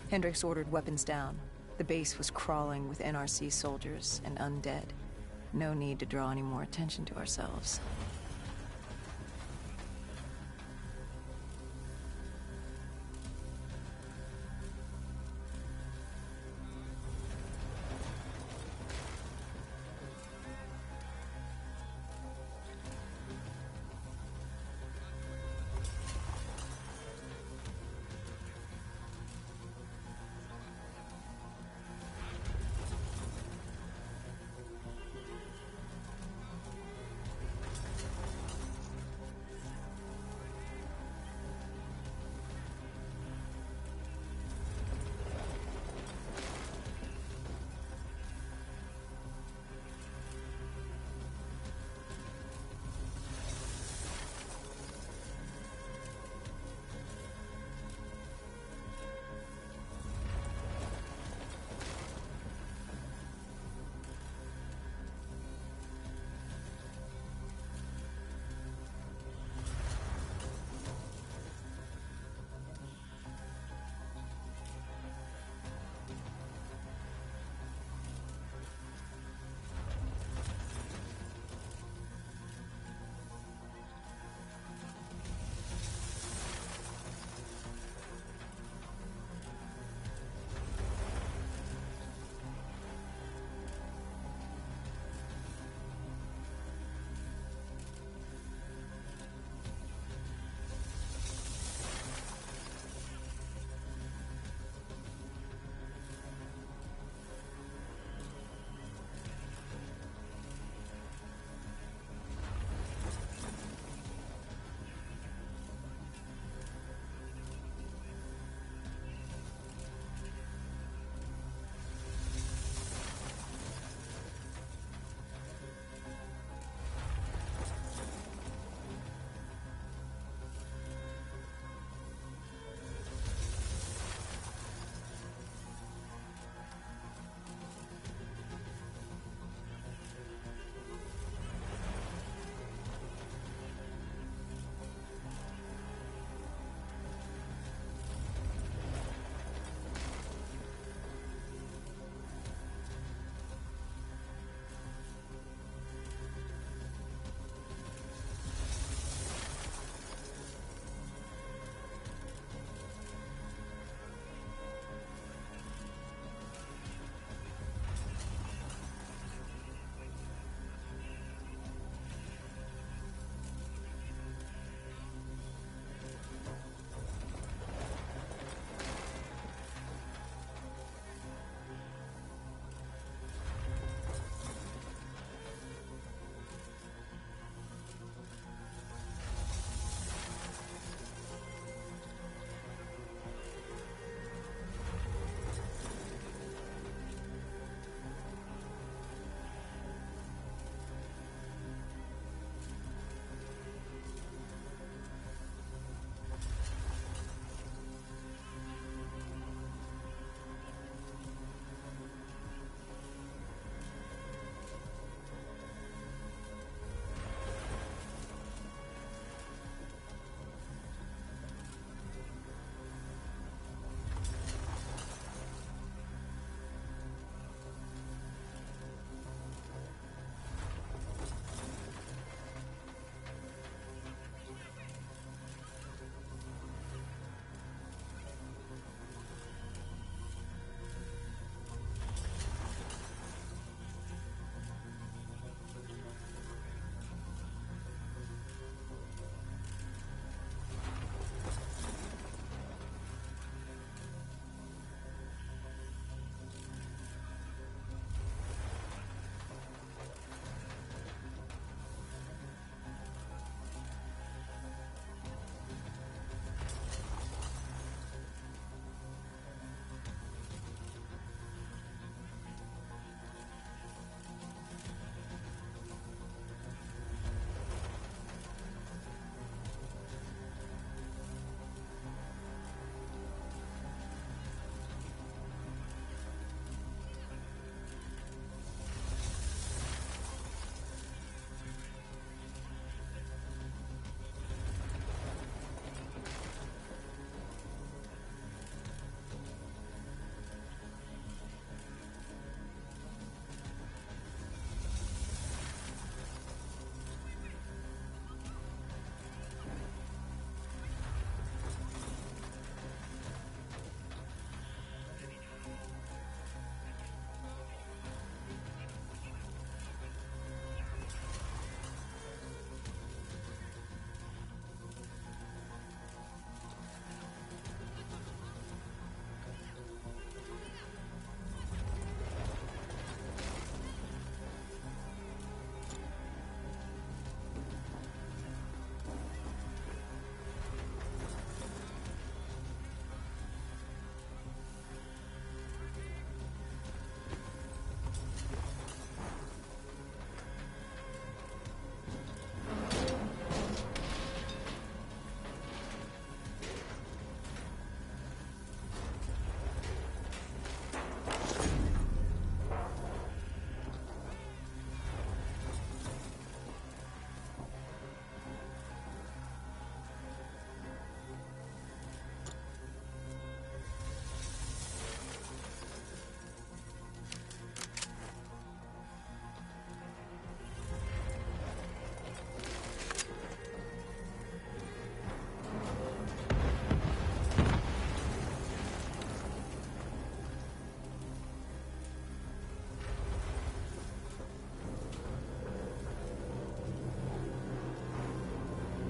Hendricks ordered weapons down. The base was crawling with NRC soldiers and undead. No need to draw any more attention to ourselves.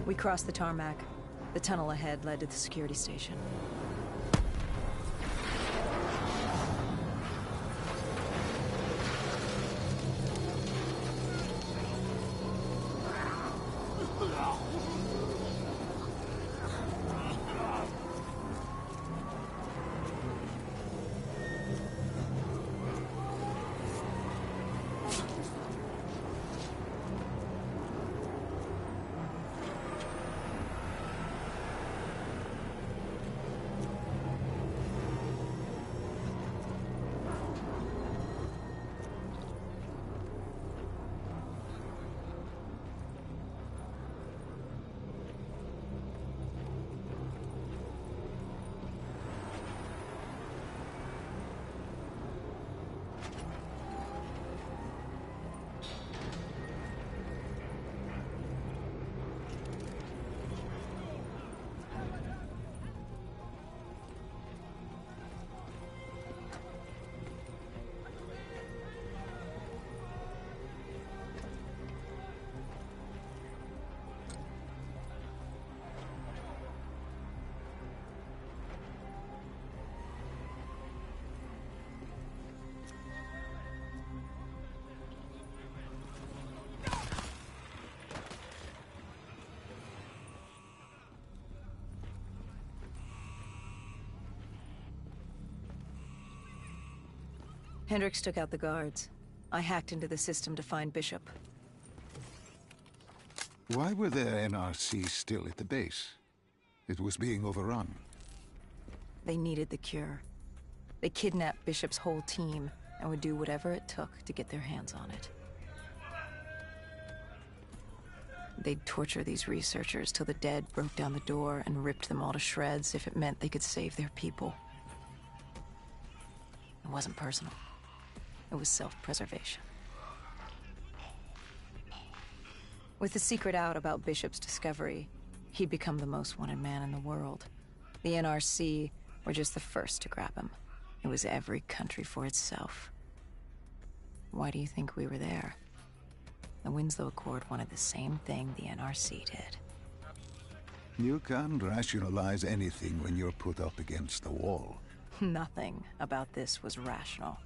We crossed the tarmac. The tunnel ahead led to the security station. Hendricks took out the guards. I hacked into the system to find Bishop. Why were there NRC still at the base? It was being overrun. They needed the cure. They kidnapped Bishop's whole team and would do whatever it took to get their hands on it. They'd torture these researchers till the dead broke down the door and ripped them all to shreds if it meant they could save their people. It wasn't personal. It was self-preservation. With the secret out about Bishop's discovery, he'd become the most wanted man in the world. The NRC were just the first to grab him. It was every country for itself. Why do you think we were there? The Winslow Accord wanted the same thing the NRC did. You can't rationalize anything when you're put up against the wall. Nothing about this was rational.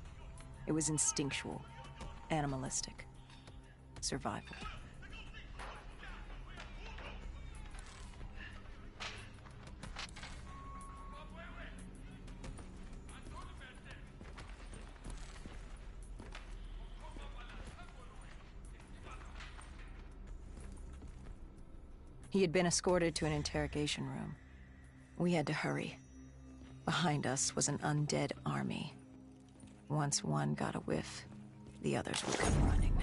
It was instinctual, animalistic, survival. He had been escorted to an interrogation room. We had to hurry. Behind us was an undead army. Once one got a whiff, the others would come running.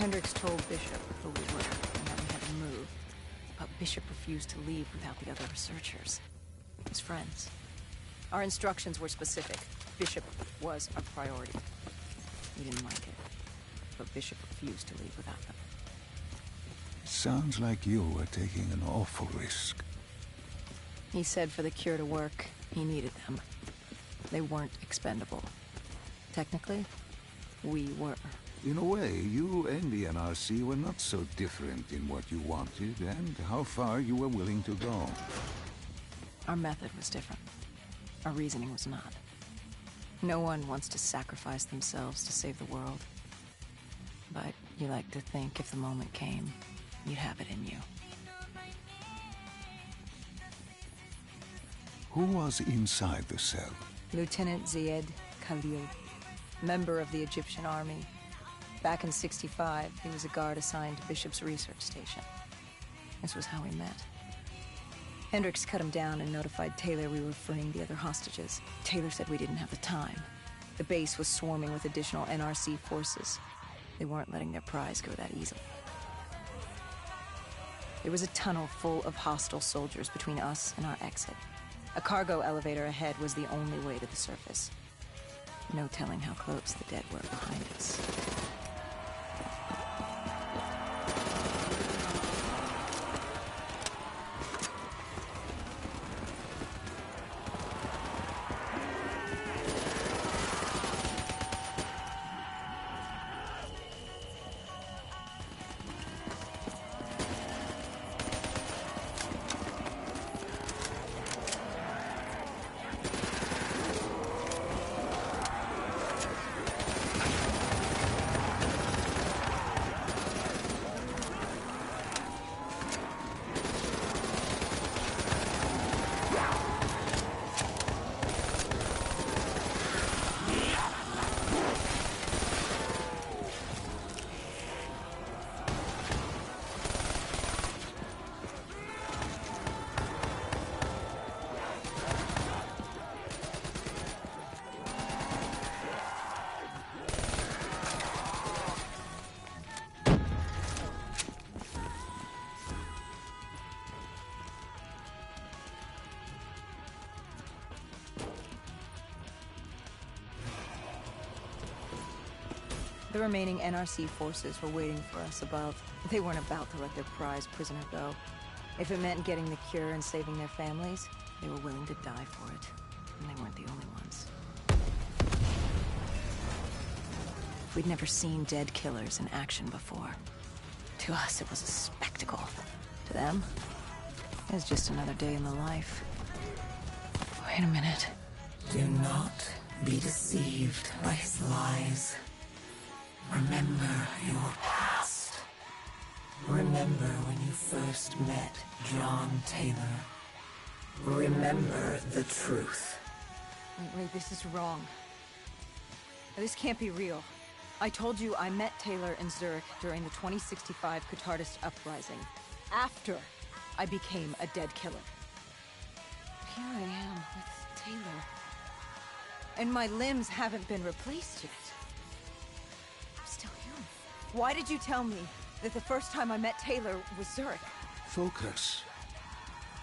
Hendricks told Bishop who we were and that we had to move, but Bishop refused to leave without the other researchers. His friends. Our instructions were specific. Bishop was our priority. We didn't like it, but Bishop refused to leave without them. Sounds like you were taking an awful risk. He said for the cure to work, he needed them. They weren't expendable. Technically, we were. In a way, you and the NRC were not so different in what you wanted and how far you were willing to go. Our method was different. Our reasoning was not. No one wants to sacrifice themselves to save the world. But you like to think if the moment came, you'd have it in you. Who was inside the cell? Lieutenant Zied Khalil, member of the Egyptian army. Back in '65, he was a guard assigned to Bishop's research station. This was how we met. Hendricks cut him down and notified Taylor we were freeing the other hostages. Taylor said we didn't have the time. The base was swarming with additional NRC forces. They weren't letting their prize go that easily. There was a tunnel full of hostile soldiers between us and our exit. A cargo elevator ahead was the only way to the surface. No telling how close the dead were behind us. The remaining NRC forces were waiting for us above. They weren't about to let their prize prisoner go. If it meant getting the cure and saving their families, they were willing to die for it. And they weren't the only ones. We'd never seen dead killers in action before. To us, it was a spectacle. To them, it was just another day in the life. Wait a minute. Do not be deceived by his lies. Remember your past. Remember when you first met John Taylor. Remember the truth. Wait, this is wrong. This can't be real. I told you I met Taylor in Zurich during the 2065 Catardist Uprising. After I became a dead killer. Here I am with Taylor. And my limbs haven't been replaced yet. I'm still human. Why did you tell me that the first time I met Taylor was Zurich? Focus.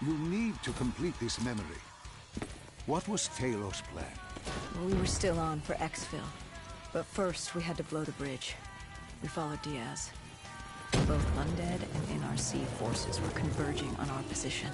You need to complete this memory. What was Taylor's plan? Well, we were still on for exfil. But first, we had to blow the bridge. We followed Diaz. Both undead and NRC forces were converging on our position.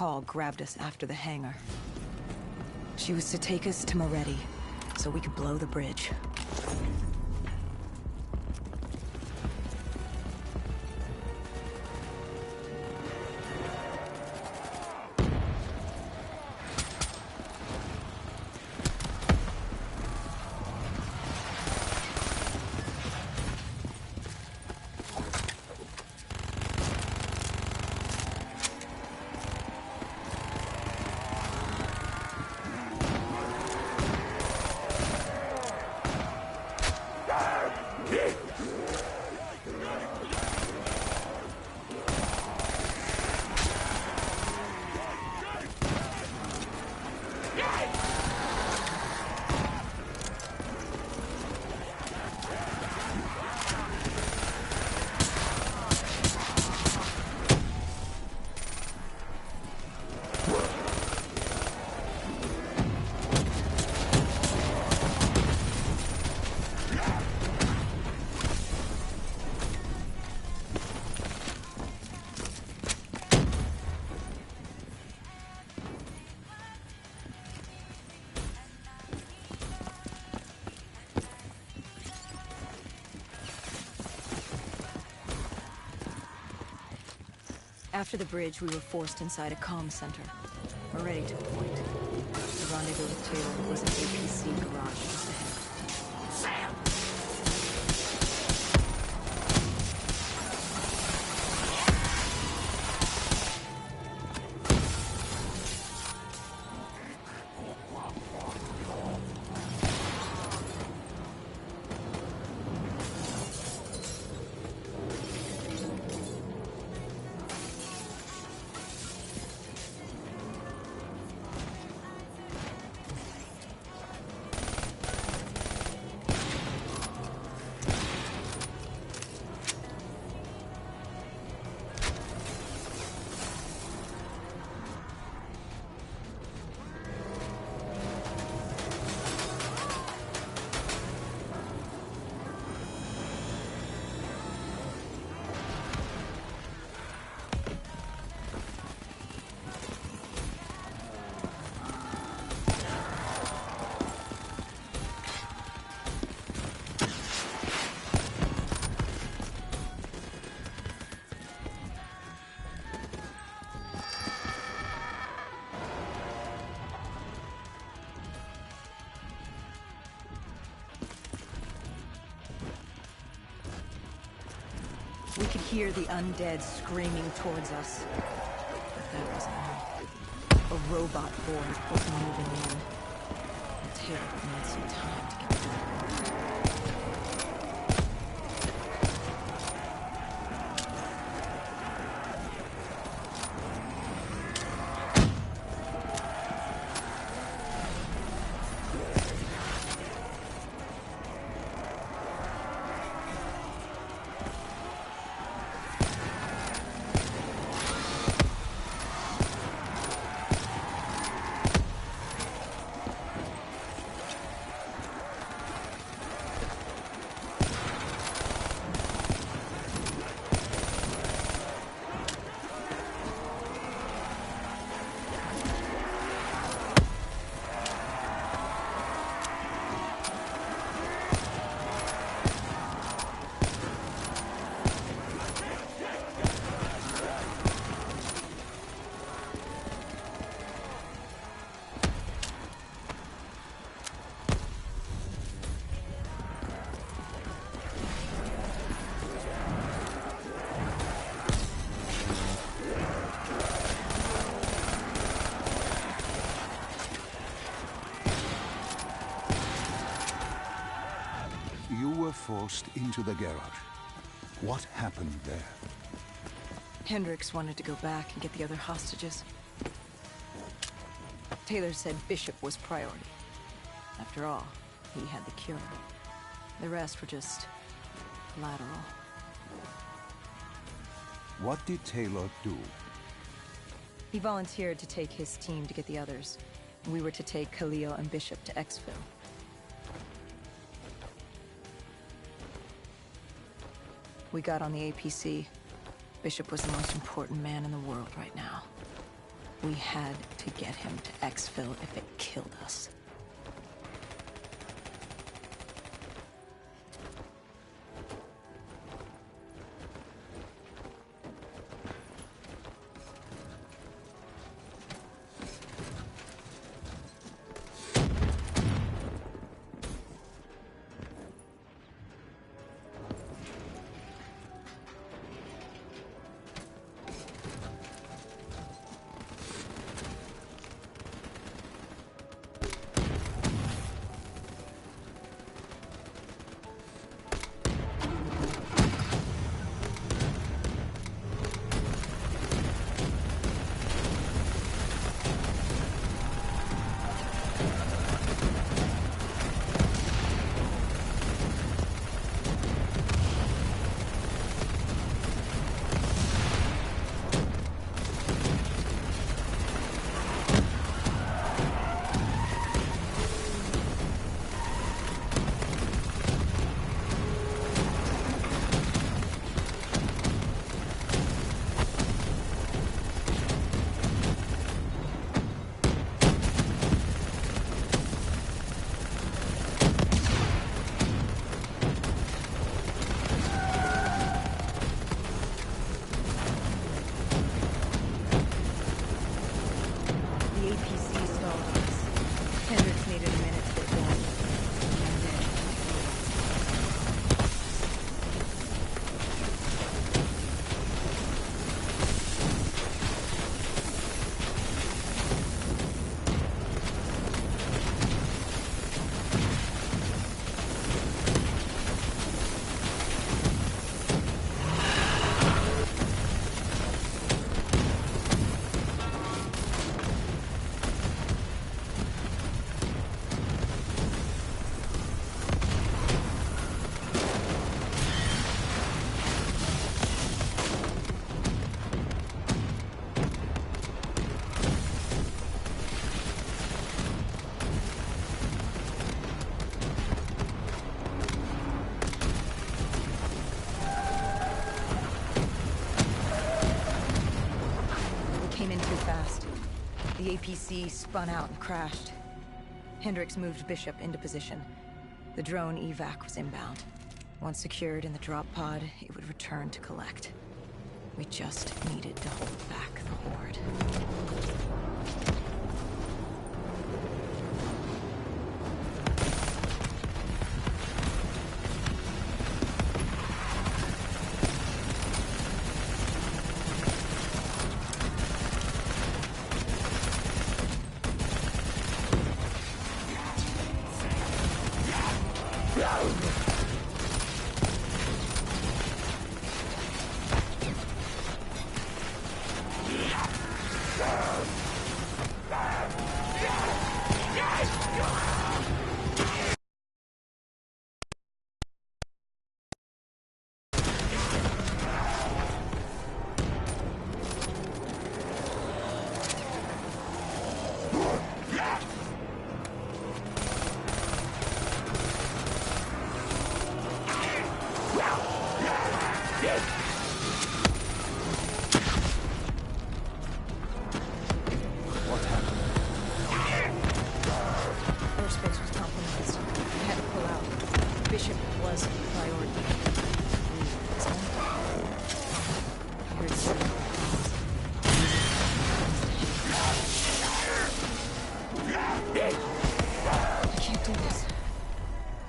Call grabbed us after the hangar. She was to take us to Moretti, so we could blow the bridge. After the bridge, we were forced inside a comm center. Already to a point. The rendezvous with Taylor was an APC garage just ahead. Sam! We could hear the undead screaming towards us. But that wasn't all. A robot board was moving in. And Taylor would need some time to get through. Forced into the garage. What happened there? Hendricks wanted to go back and get the other hostages. Taylor said Bishop was priority. After all, he had the cure. The rest were just lateral. What did Taylor do? He volunteered to take his team to get the others. We were to take Khalil and Bishop to Exfil. We got on the APC. Bishop was the most important man in the world right now. We had to get him to exfil if it killed us. The APC spun out and crashed. Hendricks moved Bishop into position. The drone evac was inbound. Once secured in the drop pod, it would return to collect. We just needed to hold back the horde.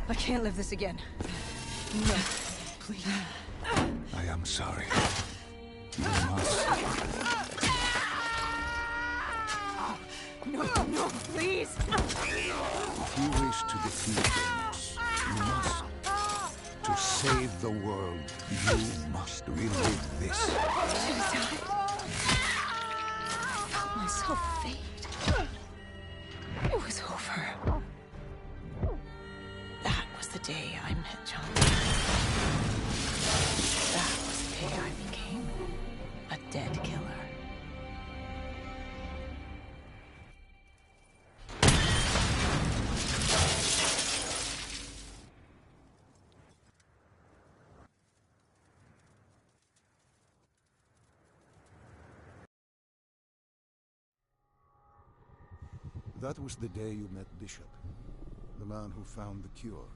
I can't live this again. No, please. I am sorry. You must. No, please! If you wish to defeat Thanos, you must. To save the world, you must relive this. I felt myself fade. It was over. That was the day I met John. That was the day I became a dead killer. That was the day you met Bishop, the man who found the cure,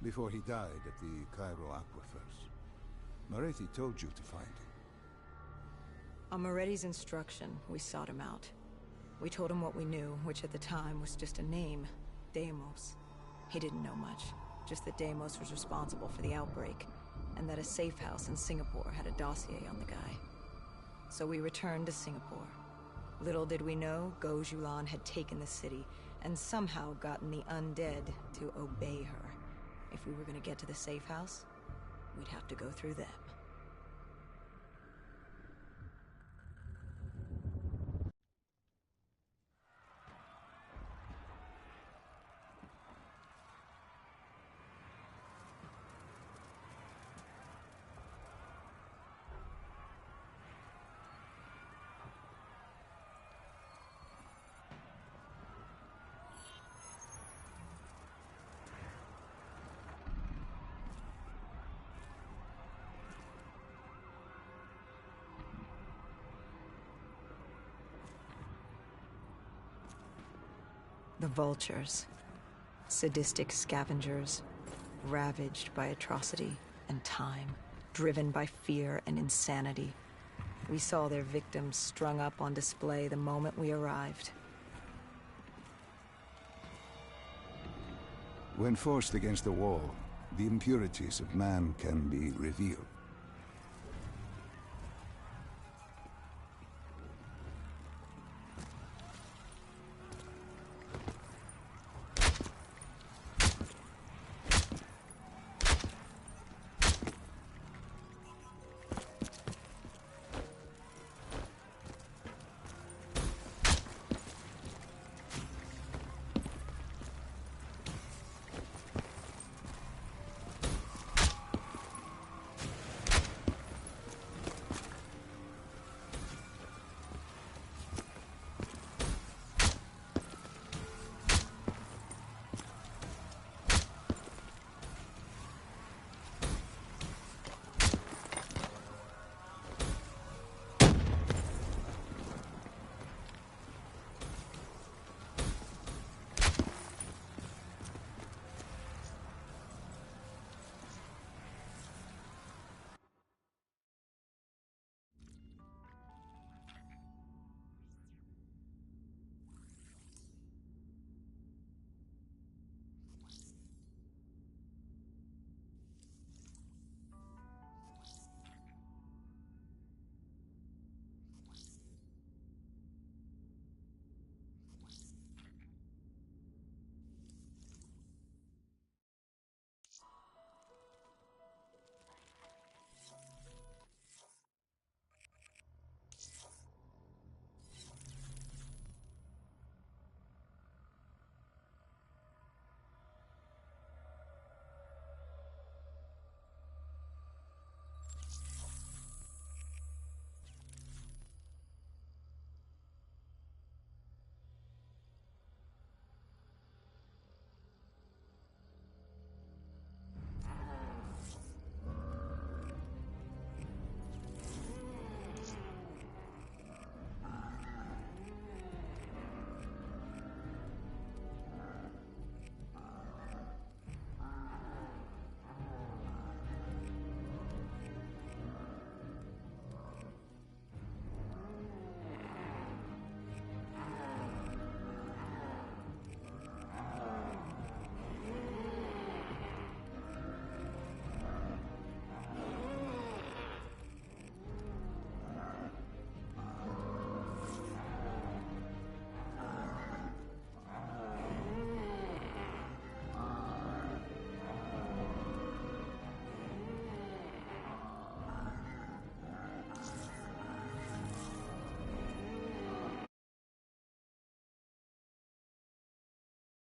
before he died at the Cairo aquifers. Moretti told you to find him. On Moretti's instruction, we sought him out. We told him what we knew, which at the time was just a name, Deimos. He didn't know much, just that Deimos was responsible for the outbreak, and that a safe house in Singapore had a dossier on the guy. So we returned to Singapore. Little did we know, Gojulan had taken the city, and somehow gotten the undead to obey her. If we were gonna get to the safe house, we'd have to go through them. The vultures. Sadistic scavengers, ravaged by atrocity and time, driven by fear and insanity. We saw their victims strung up on display the moment we arrived. When forced against the wall, the impurities of man can be revealed.